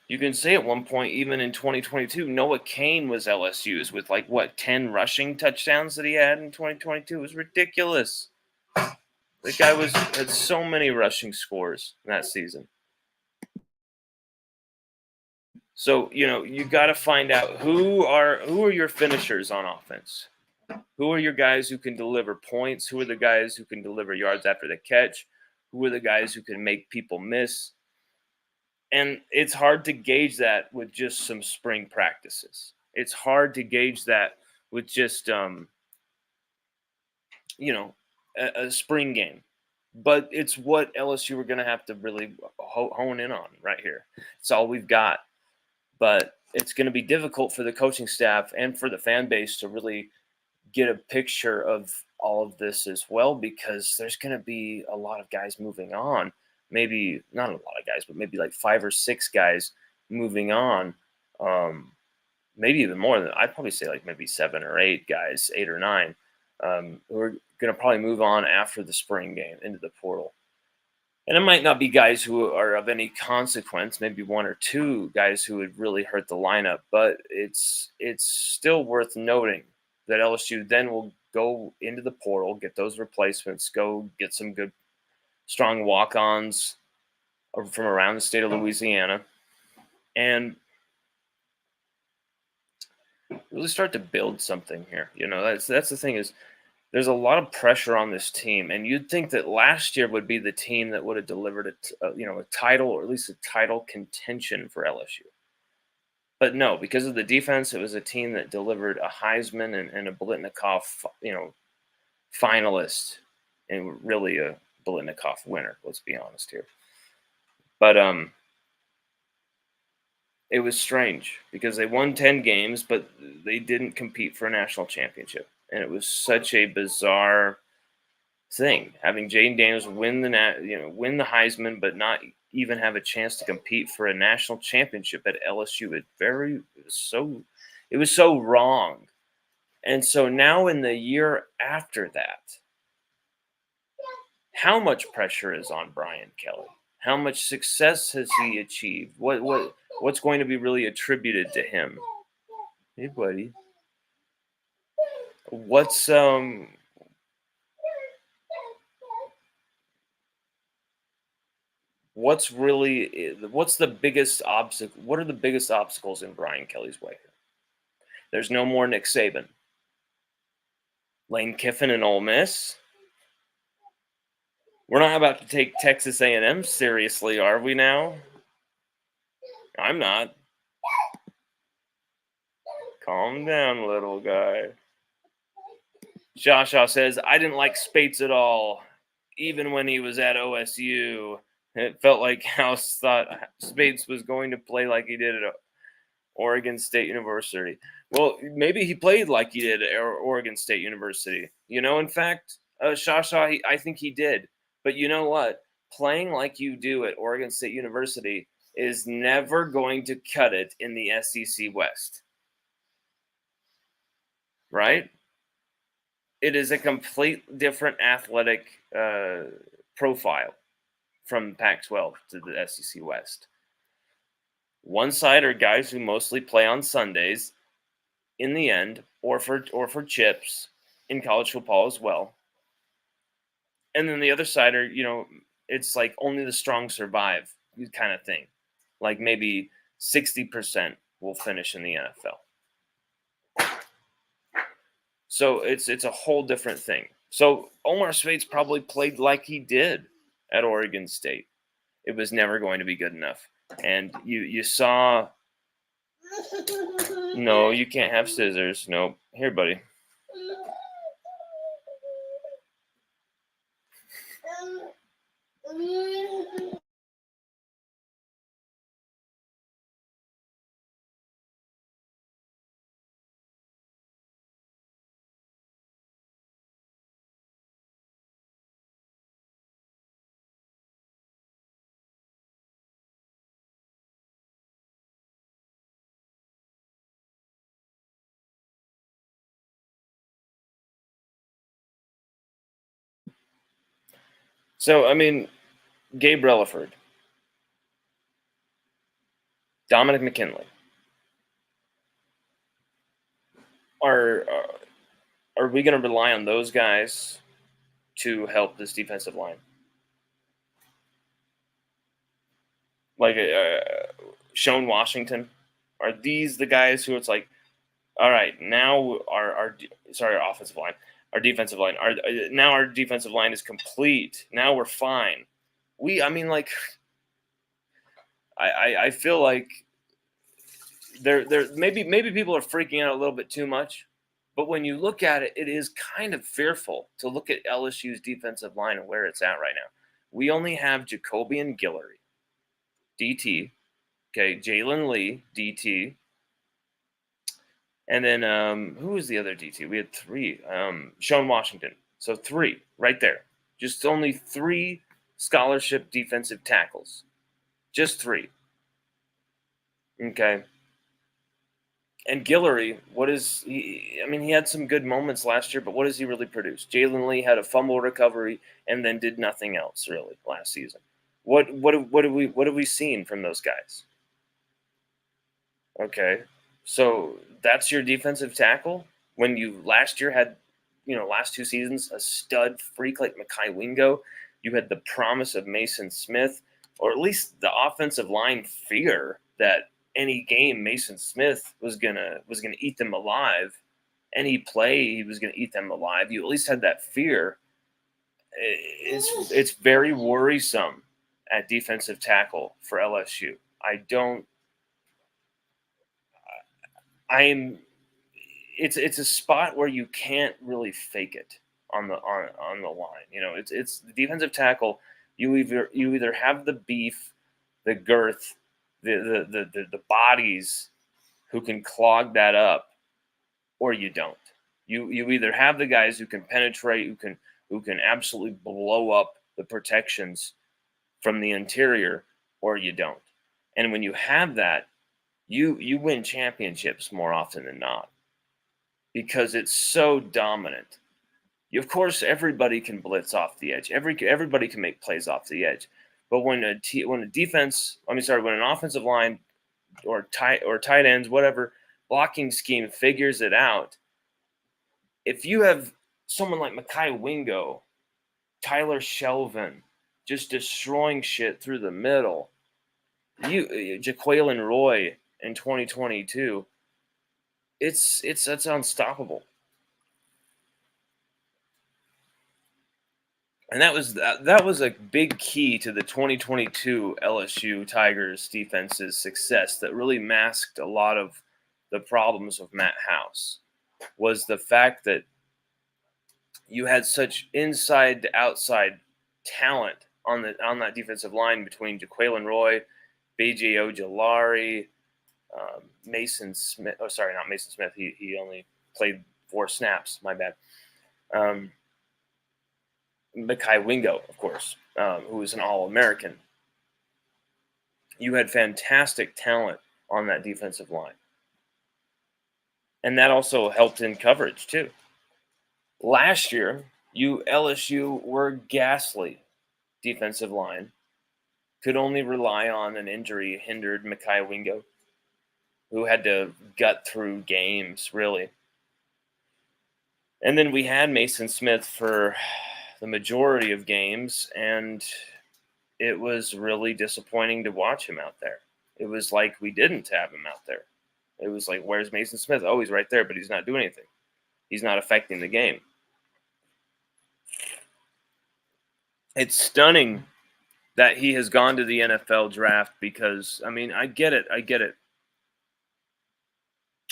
You can say at one point, even in 2022, Noah Cain was LSU's with 10 rushing touchdowns that he had in 2022. It was ridiculous. The guy had so many rushing scores in that season. So, you got to find out who are your finishers on offense. Who are your guys who can deliver points? Who are the guys who can deliver yards after the catch? Who are the guys who can make people miss? And it's hard to gauge that with just some spring practices. It's hard to gauge that with just, a spring game. But it's what LSU are going to have to really hone in on right here. It's all we've got. But it's going to be difficult for the coaching staff and for the fan base to really get a picture of all of this as well, because there's going to be a lot of guys moving on. Maybe not a lot of guys, but maybe like 5 or 6 guys moving on. Maybe even more than I'd probably say like maybe 7 or 8 guys, 8 or 9, who are going to probably move on after the spring game into the portal. And it might not be guys who are of any consequence, maybe 1 or 2 guys who would really hurt the lineup, but it's still worth noting that LSU then will go into the portal, get those replacements, go get some good, strong walk-ons from around the state of Louisiana, and really start to build something here. That's the thing is, there's a lot of pressure on this team, and you'd think that last year would be the team that would have delivered a title, or at least a title contention for LSU. But no, because of the defense, it was a team that delivered a Heisman and a Biletnikoff, finalist, and really a Biletnikoff winner. Let's be honest here. But it was strange because they won 10 games, but they didn't compete for a national championship. And it was such a bizarre thing, having Jaden Daniels win the Heisman, but not even have a chance to compete for a national championship at LSU. It was so wrong. And so now in the year after that, how much pressure is on Brian Kelly? How much success has he achieved? What's going to be really attributed to him? Hey, buddy. What's the biggest obstacle? What are the biggest obstacles in Brian Kelly's way? There's no more Nick Saban. Lane Kiffin and Ole Miss. We're not about to take Texas A&M seriously, are we now? I'm not. Calm down, little guy. Shasha says, I didn't like Spates at all, even when he was at OSU. It felt like House thought Spates was going to play like he did at Oregon State University. Well, maybe he played like he did at Oregon State University. In fact, Shasha, I think he did. But you know what? Playing like you do at Oregon State University is never going to cut it in the SEC West. Right? It is a complete different athletic profile from Pac-12 to the SEC West. One side are guys who mostly play on Sundays in the end, or for chips in college football as well. And then the other side are, it's like only the strong survive kind of thing. Like maybe 60% will finish in the NFL. So it's a whole different thing. So Omar Speights probably played like he did at Oregon State. It was never going to be good enough. And you saw. No, you can't have scissors. No. Here, buddy. So, I mean, Gabe Relaford, Dominic McKinley are we going to rely on those guys to help this defensive line? Like Sean Washington, are these the guys who it's like, all right, now our offensive line, our defensive line, now our defensive line is complete. Now we're fine. I mean, like, I feel like there maybe people are freaking out a little bit too much, but when you look at it, it is kind of fearful to look at LSU's defensive line and where it's at right now. We only have Jacoby and Guillory, DT, okay, Jalen Lee, DT, and then who was the other DT? We had three. Sean Washington. So three right there. Just only three scholarship defensive tackles. Just three. Okay. And Guillory, what is he? I mean, he had some good moments last year, but what does he really produce? Jalen Lee had a fumble recovery and then did nothing else really last season. What have we seen from those guys? Okay, so that's your defensive tackle when you last year had, last two seasons, a stud freak like Mekhi Wingo. You had the promise of Mason Smith, or at least the offensive line fear that any game Mason Smith was gonna eat them alive. Any play he was gonna eat them alive. You at least had that fear. It's very worrisome at defensive tackle for LSU. It's a spot where you can't really fake it on the line. It's the defensive tackle. You either have the beef, the girth, the bodies who can clog that up, or you don't. You either have the guys who can penetrate, who can absolutely blow up the protections from the interior, or you don't. And when you have that, you win championships more often than not because it's so dominant. Of course, everybody can blitz off the edge. Everybody can make plays off the edge. But when an offensive line or tight ends, whatever blocking scheme figures it out, if you have someone like Mekhi Wingo, Tyler Shelvin, just destroying shit through the middle, Jaquelin Roy in 2022, that's unstoppable. And that was a big key to the 2022 LSU Tigers defense's success that really masked a lot of the problems of Matt House, was the fact that you had such inside to outside talent on that defensive line between Jaquelin Roy, B.J. Ojolari, Mason Smith. Oh, sorry, not Mason Smith. He only played 4 snaps. My bad. Mekhi Wingo, of course, who was an All-American. You had fantastic talent on that defensive line. And that also helped in coverage, too. Last year, LSU were ghastly defensive line. Could only rely on an injury-hindered Mekhi Wingo, who had to gut through games, really. And then we had Mason Smith for the majority of games, and it was really disappointing to watch him out there. It was like we didn't have him out there. It was like, where's Mason Smith? Oh, he's right there, but he's not doing anything. He's not affecting the game. It's stunning that he has gone to the NFL draft because, I mean, I get it.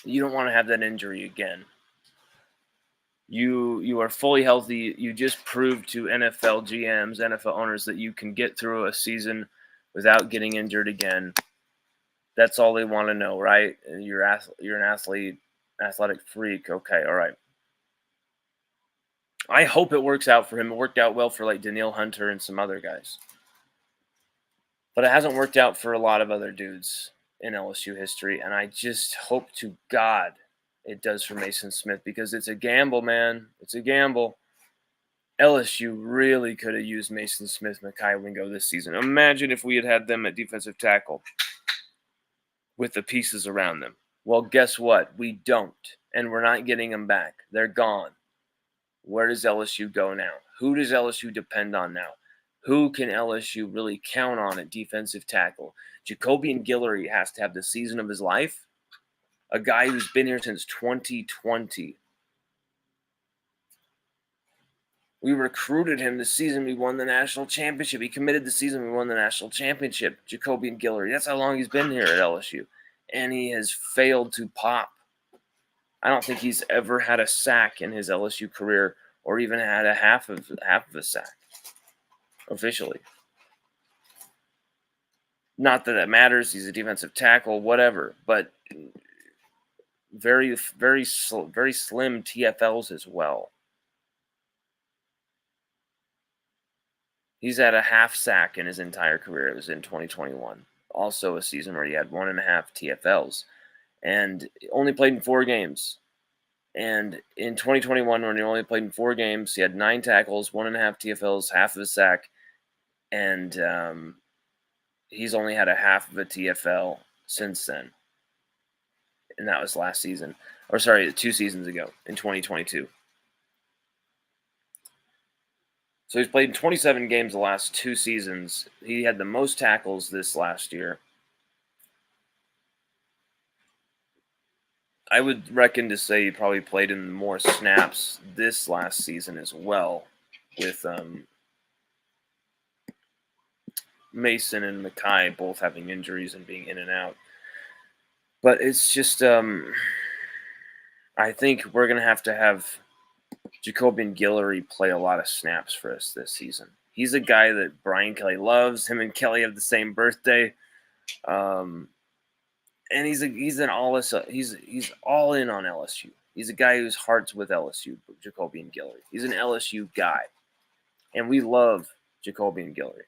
You don't want to have that injury again. You are fully healthy. You just proved to NFL GMs, NFL owners that you can get through a season without getting injured again. That's all they want to know, right? You're an athletic freak. Okay, all right. I hope it works out for him. It worked out well for like Danielle Hunter and some other guys. But it hasn't worked out for a lot of other dudes in LSU history. And I just hope to God it does for Mason Smith because it's a gamble, man. It's a gamble. LSU really could have used Mason Smith, Mekhi Wingo this season. Imagine if we had had them at defensive tackle with the pieces around them. Well, guess what? We don't. And we're not getting them back. They're gone. Where does LSU go now? Who does LSU depend on now? Who can LSU really count on at defensive tackle? Jacobian Guillory has to have the season of his life. A guy who's been here since 2020. We recruited him the season we won the national championship. He committed the season we won the national championship. Jacobian Guillory. That's how long he's been here at LSU. And he has failed to pop. I don't think he's ever had a sack in his LSU career or even had a half of a sack officially. Not that that matters. He's a defensive tackle, whatever. But very slim TFLs as well. He's had a half sack in his entire career. It was in 2021. Also a season where he had 1.5 TFLs. And only played in 4 games. And in 2021, when he only played in 4 games, he had 9 tackles, 1.5 TFLs, half of a sack. And he's only had a half of a TFL since then. And that was last season. Or sorry, 2 seasons ago in 2022. So he's played in 27 games the last 2 seasons. He had the most tackles this last year. I would reckon to say he probably played in more snaps this last season as well, with Mason and Mekhi both having injuries and being in and out. But it's just, I think we're going to have Jacobian Guillory play a lot of snaps for us this season. He's a guy that Brian Kelly loves. Him and Kelly have the same birthday. And he's all in on LSU. He's a guy whose heart's with LSU, Jacobian Guillory. He's an LSU guy. And we love Jacobian Guillory.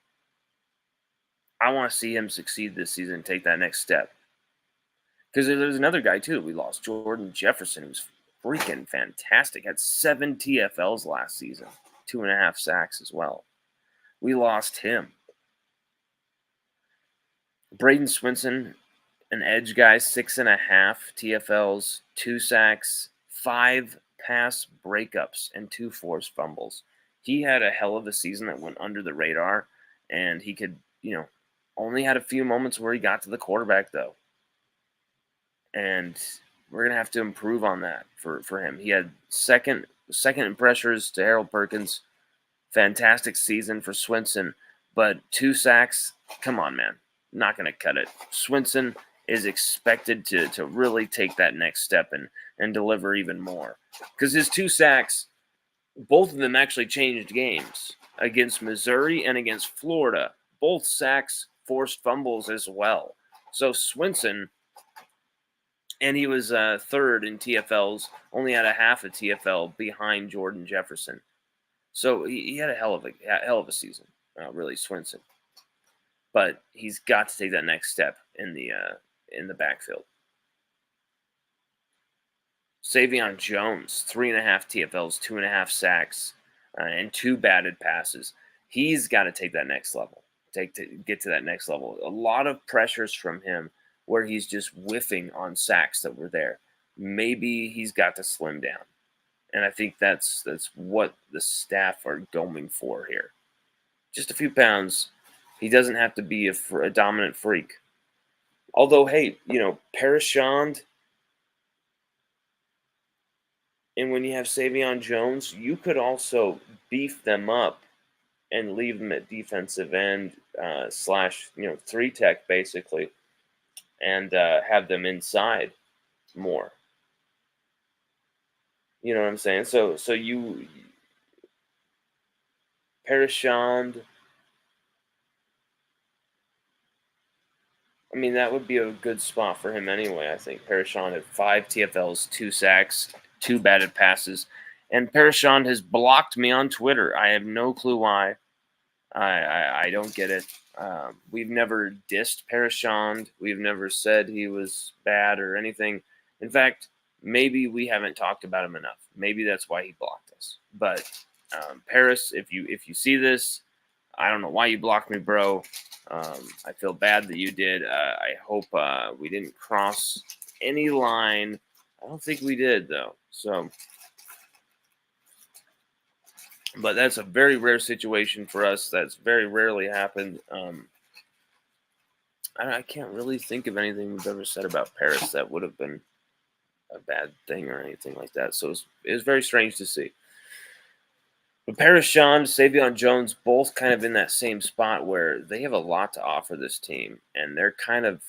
I want to see him succeed this season and take that next step. Because there's another guy, too, we lost, Jordan Jefferson, who's freaking fantastic. Had 7 TFLs last season, 2.5 sacks as well. We lost him. Braden Swinson, an edge guy, 6.5 TFLs, 2 sacks, 5 pass breakups, and 2 forced fumbles. He had a hell of a season that went under the radar, and he could, only had a few moments where he got to the quarterback, though. And we're going to have to improve on that for him. He had second in pressures to Harold Perkins. Fantastic season for Swinson, but 2 sacks, come on, man. Not going to cut it. Swinson is expected to really take that next step and deliver even more. Because his 2 sacks, both of them actually changed games against Missouri and against Florida. Both sacks forced fumbles as well. So Swinson, and he was 3rd in TFLs, only had a half a TFL behind Jordan Jefferson. So he had a hell of a season, really, Swinson. But he's got to take that next step in the backfield. Savion Jones, 3.5 TFLs, 2.5 sacks, and 2 batted passes. He's got to take that next level. Get to that next level. A lot of pressures from him where he's just whiffing on sacks that were there. Maybe he's got to slim down. And I think that's what the staff are going for here. Just a few pounds. He doesn't have to be a dominant freak. Although, hey, Parashond And when you have Savion Jones, you could also beef them up and leave them at defensive end slash 3 tech basically, and have them inside more. You know what I'm saying? So you Parashand. I mean, that would be a good spot for him anyway. I think Parashand had 5 TFLs, 2 sacks, 2 batted passes, and Parashand has blocked me on Twitter. I have no clue why. I don't get it. We've never dissed Parashand. We've never said he was bad or anything. In fact, maybe we haven't talked about him enough. Maybe that's why he blocked us. But Paris, if you see this, I don't know why you blocked me, bro. I feel bad that you did. I hope we didn't cross any line. I don't think we did, though. So, but that's a very rare situation for us. That's very rarely happened. I can't really think of anything we've ever said about Paris that would have been a bad thing or anything like that. So it was very strange to see. But Parashand, Savion Jones, both kind of in that same spot where they have a lot to offer this team. And they're kind of,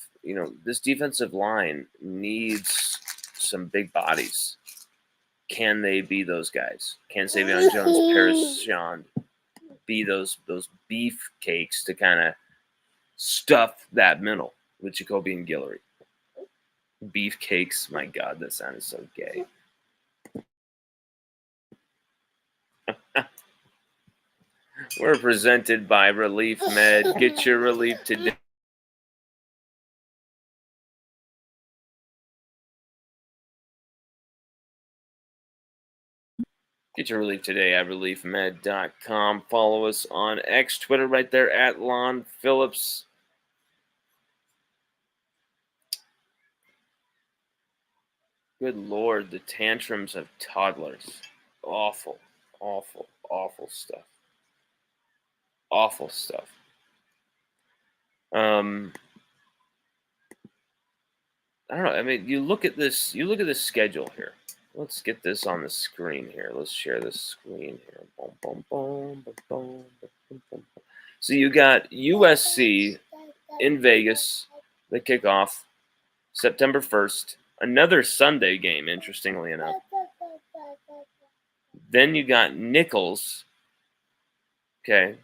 this defensive line needs some big bodies. Can they be those guys? Can Savion Jones, Parashand be those beef cakes to kind of stuff that middle with Jacoby and Guillory? Beef cakes, my God, that sounded so gay. We're presented by ReleafMed. Get your relief today. Get your relief today at ReleafMed.com. Follow us on X, Twitter, right there at Lon Phillips. Good Lord, the tantrums of toddlers. Awful, awful, awful stuff. Awful stuff. I don't know. I mean, you look at this schedule here. Let's get this on the screen here. Let's share the screen here. Boom, boom, boom, boom, boom, boom, boom. So you got USC in Vegas. They kick off September 1st. Another Sunday game, interestingly enough. Then you got Nichols, okay,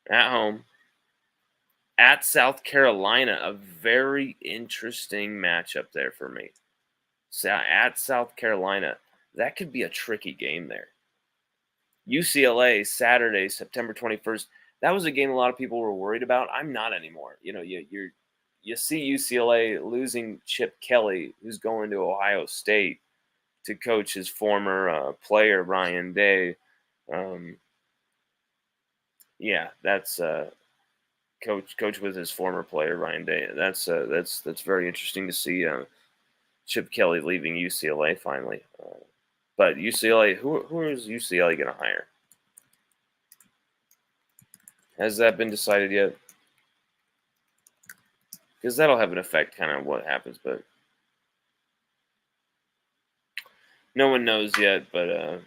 at home. At South Carolina, a very interesting matchup there for me. So at South Carolina, that could be a tricky game there. UCLA, Saturday, September 21st. That was a game a lot of people were worried about. I'm not anymore. You see UCLA losing Chip Kelly, who's going to Ohio State to coach his former player Ryan Day. That's coach with his former player Ryan Day. That's very interesting to see. Chip Kelly leaving UCLA finally. But UCLA, who is UCLA going to hire? Has that been decided yet? Because that'll have an effect kind of what happens, but no one knows yet. But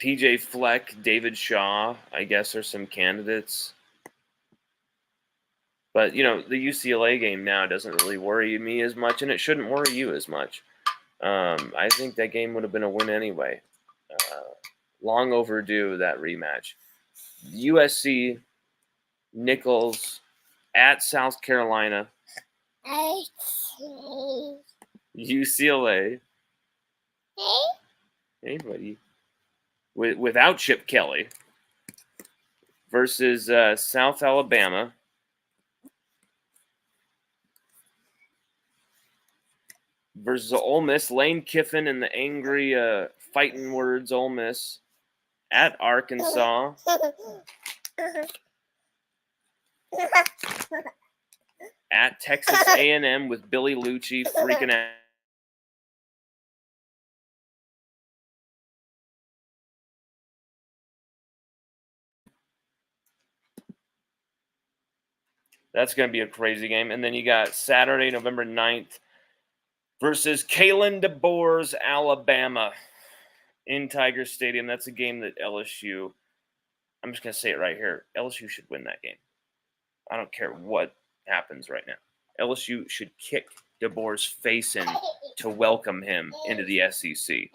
PJ Fleck, David Shaw, I guess are some candidates. But, the UCLA game now doesn't really worry me as much, and it shouldn't worry you as much. I think that game would have been a win anyway. Long overdue, that rematch. USC, Nichols, at South Carolina. UCLA. Hey, buddy. Without Chip Kelly. Versus South Alabama. Versus Ole Miss. Lane Kiffin and the angry fighting words Ole Miss. At Arkansas. At Texas A&M with Billy Lucci freaking out. That's going to be a crazy game. And then you got Saturday, November 9th, versus Kalen DeBoer's Alabama in Tiger Stadium. That's a game that LSU, I'm just going to say it right here, LSU should win that game. I don't care what happens right now. LSU should kick DeBoer's face in to welcome him into the SEC.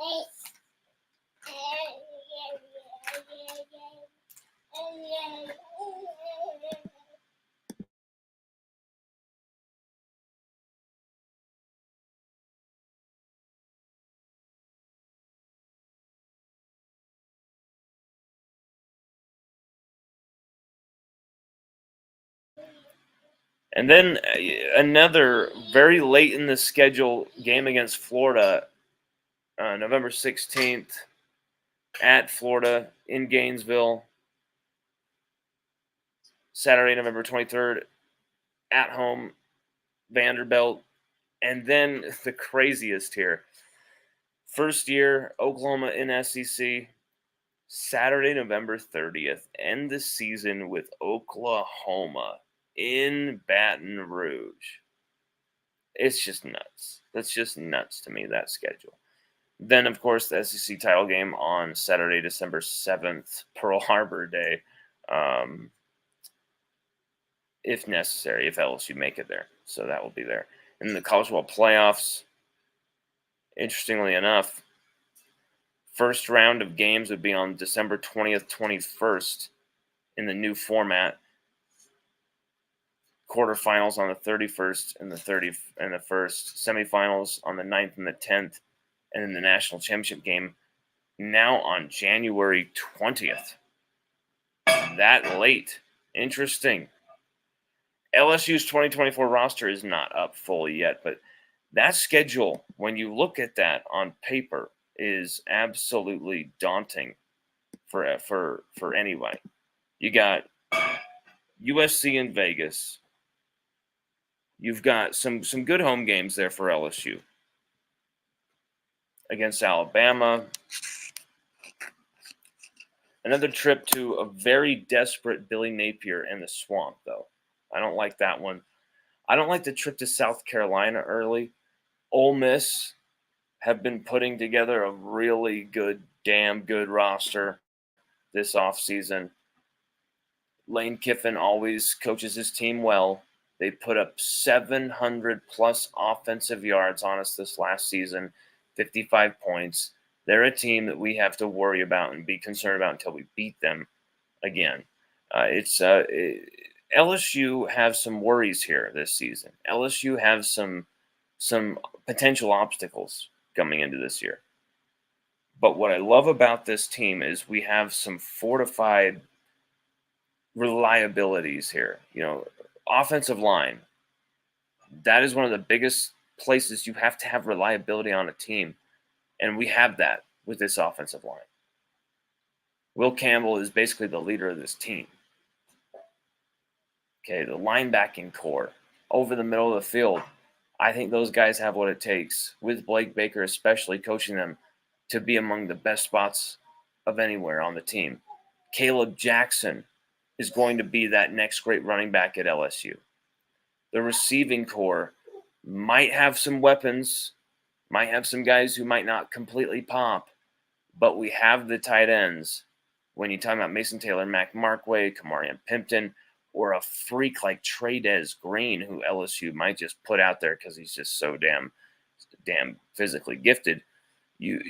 And then another very late in the schedule game against Florida, November 16th at Florida in Gainesville. Saturday, November 23rd at home, Vanderbilt. And then the craziest here. First year, Oklahoma in SEC. Saturday, November 30th. End the season with Oklahoma in Baton Rouge. It's just nuts. That's just nuts to me, that schedule. Then, of course, the SEC title game on Saturday, December 7th, Pearl Harbor Day, if necessary, if LSU make it there. So that will be there. And the college football playoffs, interestingly enough, first round of games would be on December 20th, 21st in the new format. Quarterfinals on the 31st and the 1st, semifinals on the 9th and the 10th, and then the national championship game now on January 20th. That late. Interesting. LSU's 2024 roster is not up fully yet, but that schedule, when you look at that on paper, is absolutely daunting for anybody. You got USC in Vegas. You've got some good home games there for LSU against Alabama. Another trip to a very desperate Billy Napier and the Swamp, though. I don't like that one. I don't like the trip to South Carolina early. Ole Miss have been putting together a really good, damn good roster this offseason. Lane Kiffin always coaches his team well. They put up 700-plus offensive yards on us this last season, 55 points. They're a team that we have to worry about and be concerned about until we beat them again. LSU have some worries here this season. LSU have some potential obstacles coming into this year. But what I love about this team is we have some fortified reliabilities here. You know, offensive line. That is one of the biggest places you have to have reliability on a team. And we have that with this offensive line. Will Campbell is basically the leader of this team. Okay, the linebacking core over the middle of the field. I think those guys have what it takes, with Blake Baker especially coaching them, to be among the best spots of anywhere on the team. Caleb Jackson is going to be that next great running back at LSU. The receiving core might have some weapons, might have some guys who might not completely pop, but we have the tight ends. When you talk about Mason Taylor, Mac Markway, Kamarian Pimpton, or a freak like Trey'Dez Green, who LSU might just put out there because he's just so damn physically gifted.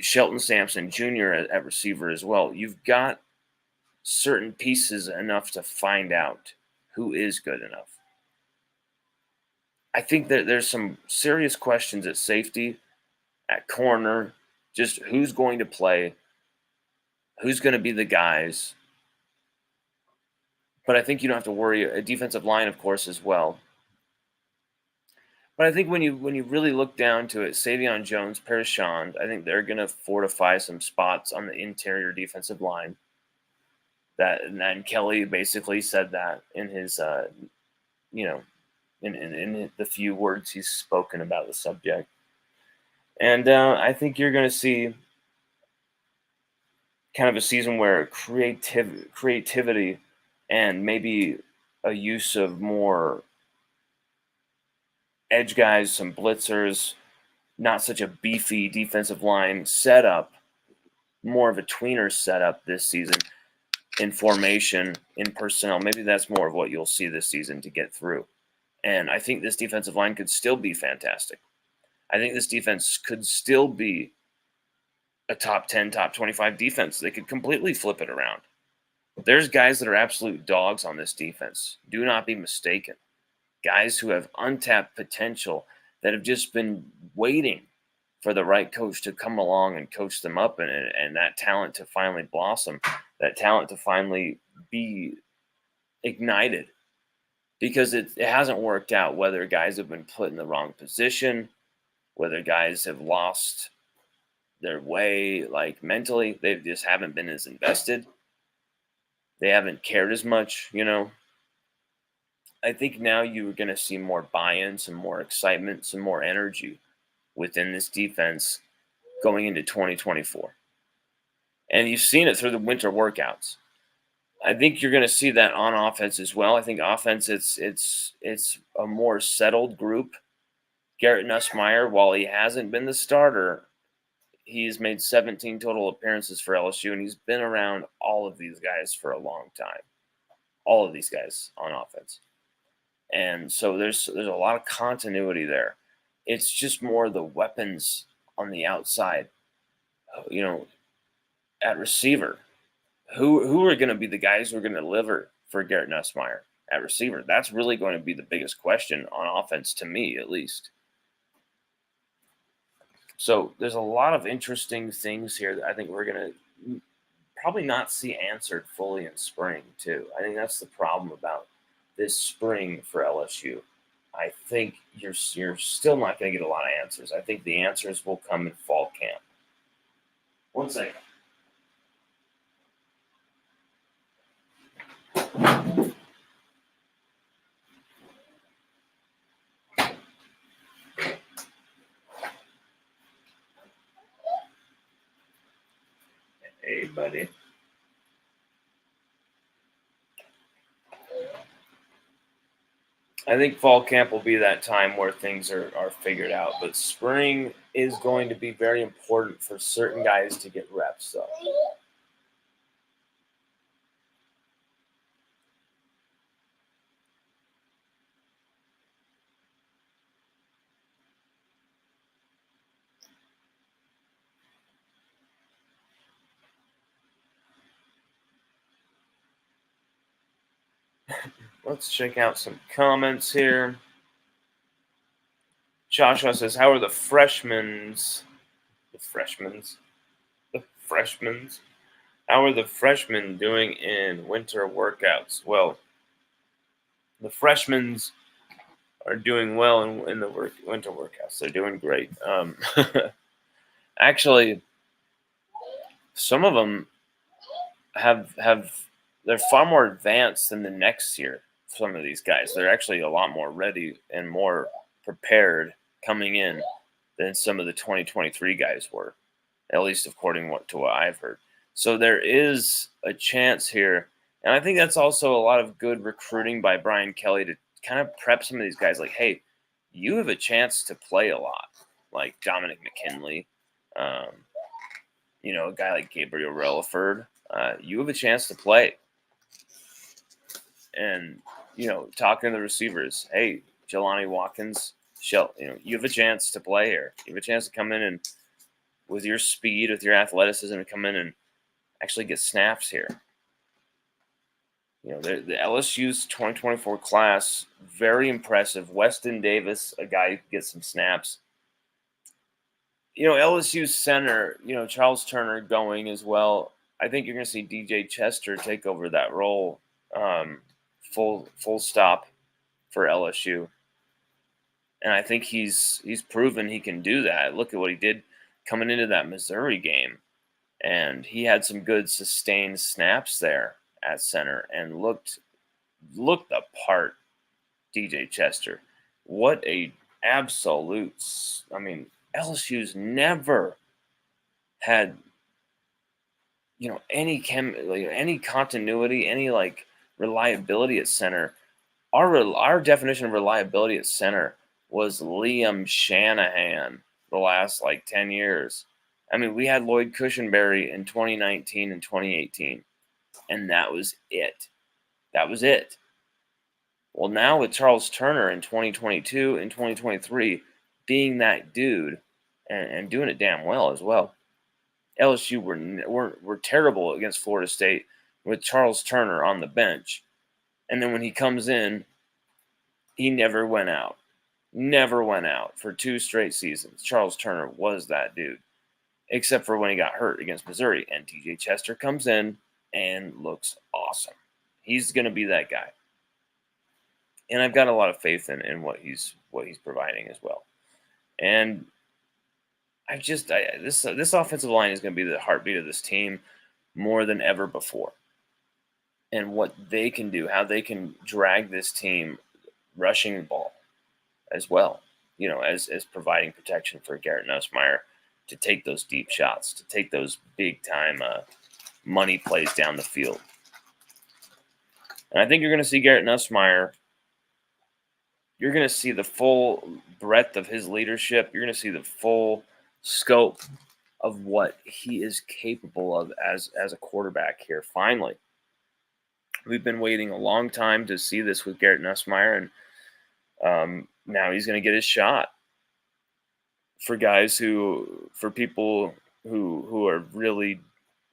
Shelton Sampson Jr. at receiver as well. You've got certain pieces enough to find out who is good enough. I think that there's some serious questions at safety, at corner, just who's going to play, who's going to be the guys. But I think you don't have to worry. A defensive line, of course, as well. But I think when you really look down to it, Savion Jones, Parashand, I think they're going to fortify some spots on the interior defensive line. And Kelly basically said that in his, in the few words he's spoken about the subject. And I think you're going to see kind of a season where creativity and maybe a use of more edge guys, some blitzers, not such a beefy defensive line setup, more of a tweener setup this season in formation, in personnel. Maybe that's more of what you'll see this season to get through. And I think this defensive line could still be fantastic. I think this defense could still be a top 10, top 25 defense. They could completely flip it around. There's guys that are absolute dogs on this defense. Do not be mistaken. Guys who have untapped potential that have just been waiting for the right coach to come along and coach them up, and that talent to finally blossom, that talent to finally be ignited. Because it hasn't worked out, whether guys have been put in the wrong position, whether guys have lost their way, like mentally, they just haven't been as invested. They haven't cared as much, you know. I think now you're going to see more buy-in, some more excitement, some more energy within this defense going into 2024. And you've seen it through the winter workouts. I think you're going to see that on offense as well. I think offense, it's a more settled group. Garrett Nussmeier, while he hasn't been the starter, he's made 17 total appearances for LSU, and he's been around all of these guys for a long time. All of these guys on offense. And so there's a lot of continuity there. It's just more the weapons on the outside, you know, at receiver. Who are going to be the guys who are going to deliver for Garrett Nussmeier at receiver? That's really going to be the biggest question on offense, to me at least. So there's a lot of interesting things here that I think we're going to probably not see answered fully in spring, too. I think that's the problem about this spring for LSU. I think you're still not going to get a lot of answers. I think the answers will come in fall camp. One second. Hey, buddy. I think fall camp will be that time where things are figured out. But spring is going to be very important for certain guys to get reps, though. Let's check out some comments here. Joshua says, how are the freshmen's? How are the freshmen doing in winter workouts? Well, the freshmen are doing well in the winter workouts. They're doing great. Actually, some of them they're far more advanced than the next year. Some of these guys, they're actually a lot more ready and more prepared coming in than some of the 2023 guys were, at least according to what I've heard. So there is a chance here, and I think that's also a lot of good recruiting by Brian Kelly to kind of prep some of these guys like, hey, you have a chance to play a lot, like Dominic McKinley, you know, a guy like Gabriel Relaford. You have a chance to play. And, you know, talking to the receivers, hey, Jelani Watkins, you know, you have a chance to play here. You have a chance to come in and with your speed, with your athleticism, to come in and actually get snaps here. You know, the LSU's 2024 class, very impressive. Weston Davis, a guy who gets some snaps. You know, LSU's center, you know, Charles Turner going as well. I think you're going to see DJ Chester take over that role, full stop for LSU. And I think he's proven he can do that. Look at what he did coming into that Missouri game. And he had some good sustained snaps there at center and looked the part, DJ Chester. What a absolute, I mean, LSU's never had, you know, any continuity, any like reliability at center. Our definition of reliability at center was Liam Shanahan. the last like 10 years. I mean, we had Lloyd Cushenberry in 2019 and 2018, and that was it. That was it. Well, now with Charles Turner in 2022 and 2023 being that dude and doing it damn well as well. LSU were terrible against Florida State with Charles Turner on the bench. And then when he comes in, he never went out. Never went out for 2 straight seasons. Charles Turner was that dude, except for when he got hurt against Missouri. And TJ Chester comes in and looks awesome. He's going to be that guy. And I've got a lot of faith in what he's providing as well. And this offensive line is going to be the heartbeat of this team more than ever before. And what they can do, how they can drag this team rushing the ball as well, as providing protection for Garrett Nussmeier to take those deep shots, to take those big time money plays down the field. And I think you're going to see Garrett Nussmeier. You're going to see the full breadth of his leadership. You're going to see the full scope of what he is capable of as a quarterback here. Finally, we've been waiting a long time to see this with Garrett Nussmeier, and now he's going to get his shot. For people who are really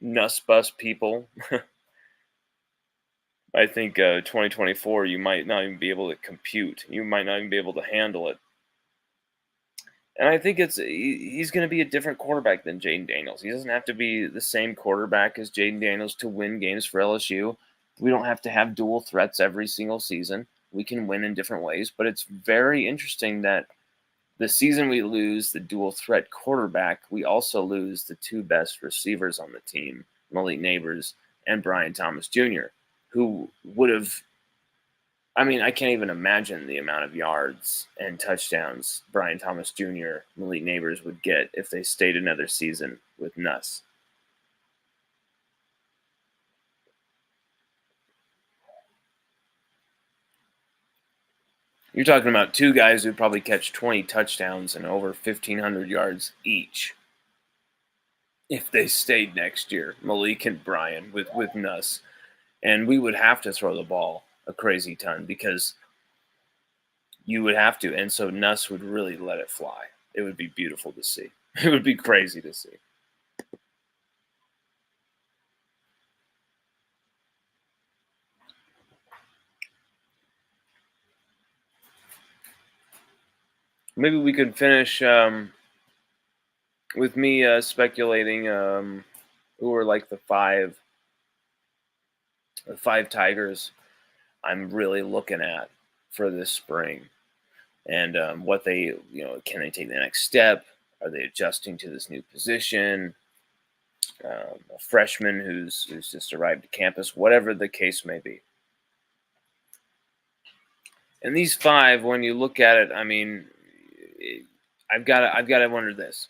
nuss bus people, I think 2024 you might not even be able to compute. You might not even be able to handle it. And I think he's going to be a different quarterback than Jaden Daniels. He doesn't have to be the same quarterback as Jaden Daniels to win games for LSU. We don't have to have dual threats every single season. We can win in different ways. But it's very interesting that the season we lose the dual threat quarterback, we also lose the 2 best receivers on the team, Malik Neighbors and Brian Thomas Jr., who would have, I can't even imagine the amount of yards and touchdowns Brian Thomas Jr., Malik Neighbors would get if they stayed another season with Nuss. You're talking about 2 guys who'd probably catch 20 touchdowns and over 1,500 yards each if they stayed next year, Malik and Brian with Nuss. And we would have to throw the ball a crazy ton because you would have to. And so Nuss would really let it fly. It would be beautiful to see. It would be crazy to see. Maybe we could finish with me speculating who are like the five Tigers I'm really looking at for this spring, and what they, can they take the next step? Are they adjusting to this new position? A freshman who's just arrived to campus, whatever the case may be. And these 5, when you look at it, I've got to wonder this: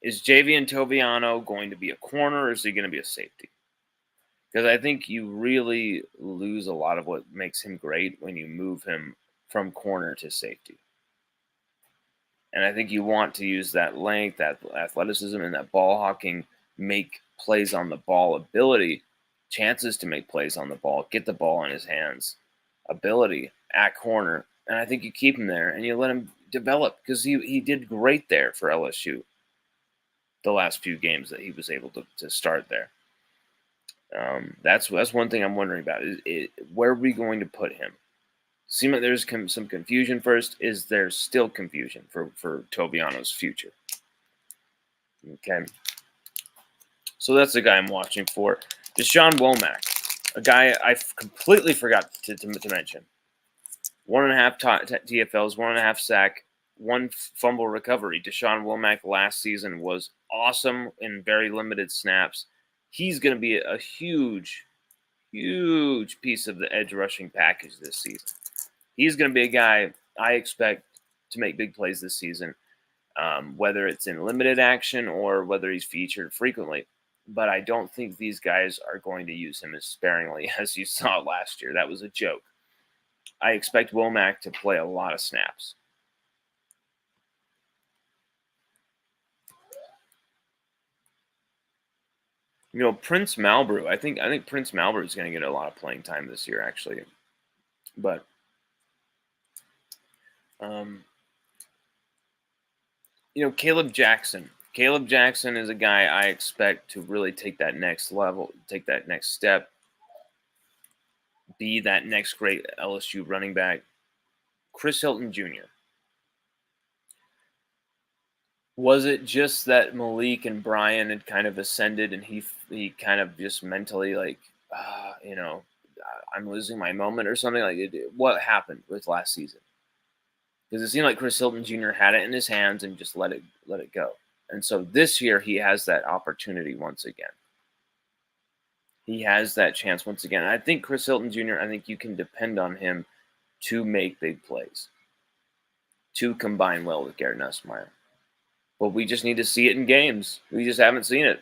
is Javian Toviano going to be a corner, or is he going to be a safety? Because I think you really lose a lot of what makes him great when you move him from corner to safety. And I think you want to use that length, that athleticism, and that ball hawking, make plays on the ball ability, chances to make plays on the ball, get the ball in his hands, ability at corner. And I think you keep him there and you let him develop, because he did great there for LSU the last few games that he was able to start there. That's one thing I'm wondering about. Where are we going to put him? Seems like there's some confusion first. Is there still confusion for Toviano's future? Okay. So that's the guy I'm watching for. Deshaun Womack, a guy I completely forgot to mention. 1.5 TFLs, 1.5 sack, 1 fumble recovery. Deshaun Womack last season was awesome in very limited snaps. He's going to be a huge, huge piece of the edge rushing package this season. He's going to be a guy I expect to make big plays this season, whether it's in limited action or whether he's featured frequently. But I don't think these guys are going to use him as sparingly as you saw last year. That was a joke. I expect Womack to play a lot of snaps. Prince Malbrew. I think Prince Malbrew is going to get a lot of playing time this year, actually. But Caleb Jackson. Caleb Jackson is a guy I expect to really take that next level, take that next step, be that next great LSU running back. Chris Hilton Jr. Was it just that Malik and Brian had kind of ascended and he kind of just mentally like, I'm losing my moment or something? Like, what happened with last season? Because it seemed like Chris Hilton Jr. had it in his hands and just let it go. And so this year he has that opportunity once again. He has that chance once again. I think Chris Hilton Jr., I think you can depend on him to make big plays, to combine well with Garrett Nussmeier. But we just need to see it in games. We just haven't seen it.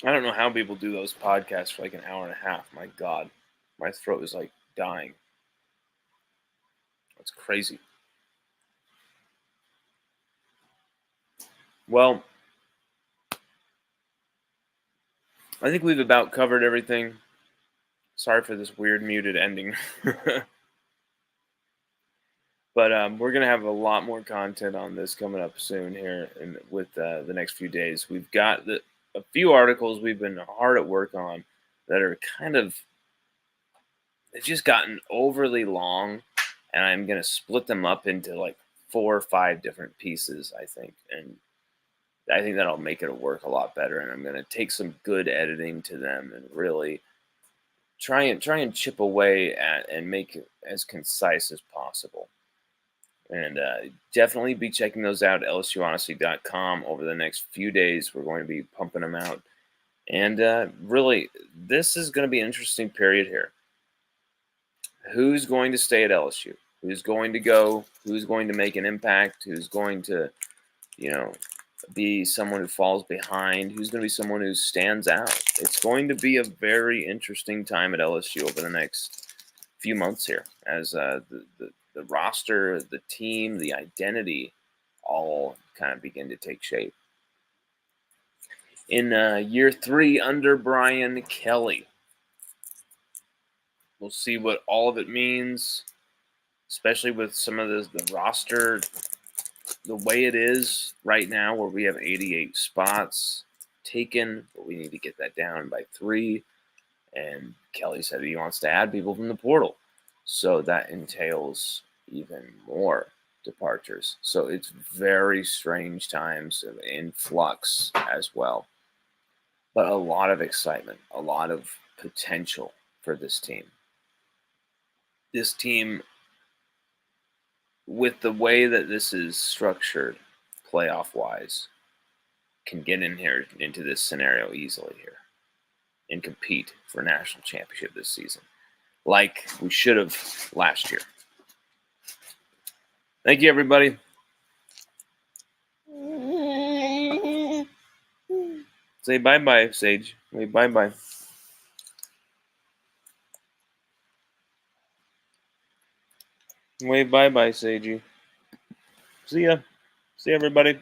I don't know how people do those podcasts for like an hour and a half. My God, my throat is like dying. That's crazy. Well, I think we've about covered everything. Sorry for this weird muted ending. But we're going to have a lot more content on this coming up soon here and with the next few days. We've got a few articles we've been hard at work on that are they've just gotten overly long, and I'm going to split them up into like 4 or 5 different pieces, I think. And I think that'll make it work a lot better. And I'm going to take some good editing to them and really try and chip away at and make it as concise as possible. And definitely be checking those out at LSUODYSSEY.com over the next few days. We're going to be pumping them out. And really, this is going to be an interesting period here. Who's going to stay at LSU? Who's going to go? Who's going to make an impact? Who's going to, be someone who falls behind? Who's going to be someone who stands out? It's going to be a very interesting time at LSU over the next few months here as the roster, the team, the identity all kind of begin to take shape. In year 3 under Brian Kelly, we'll see what all of it means, especially with some of the roster, the way it is right now where we have 88 spots taken, but we need to get that down by 3. And Kelly said he wants to add people from the portal. So that entails even more departures. So it's very strange times of influx as well. But a lot of excitement, a lot of potential for this team. This team, with the way that this is structured, playoff-wise, can get in here into this scenario easily here and compete for a national championship this season, like we should have last year. Thank you, everybody. Say bye-bye, Sage. Wait, bye-bye. Wait, bye-bye, Sagey. See ya. See everybody.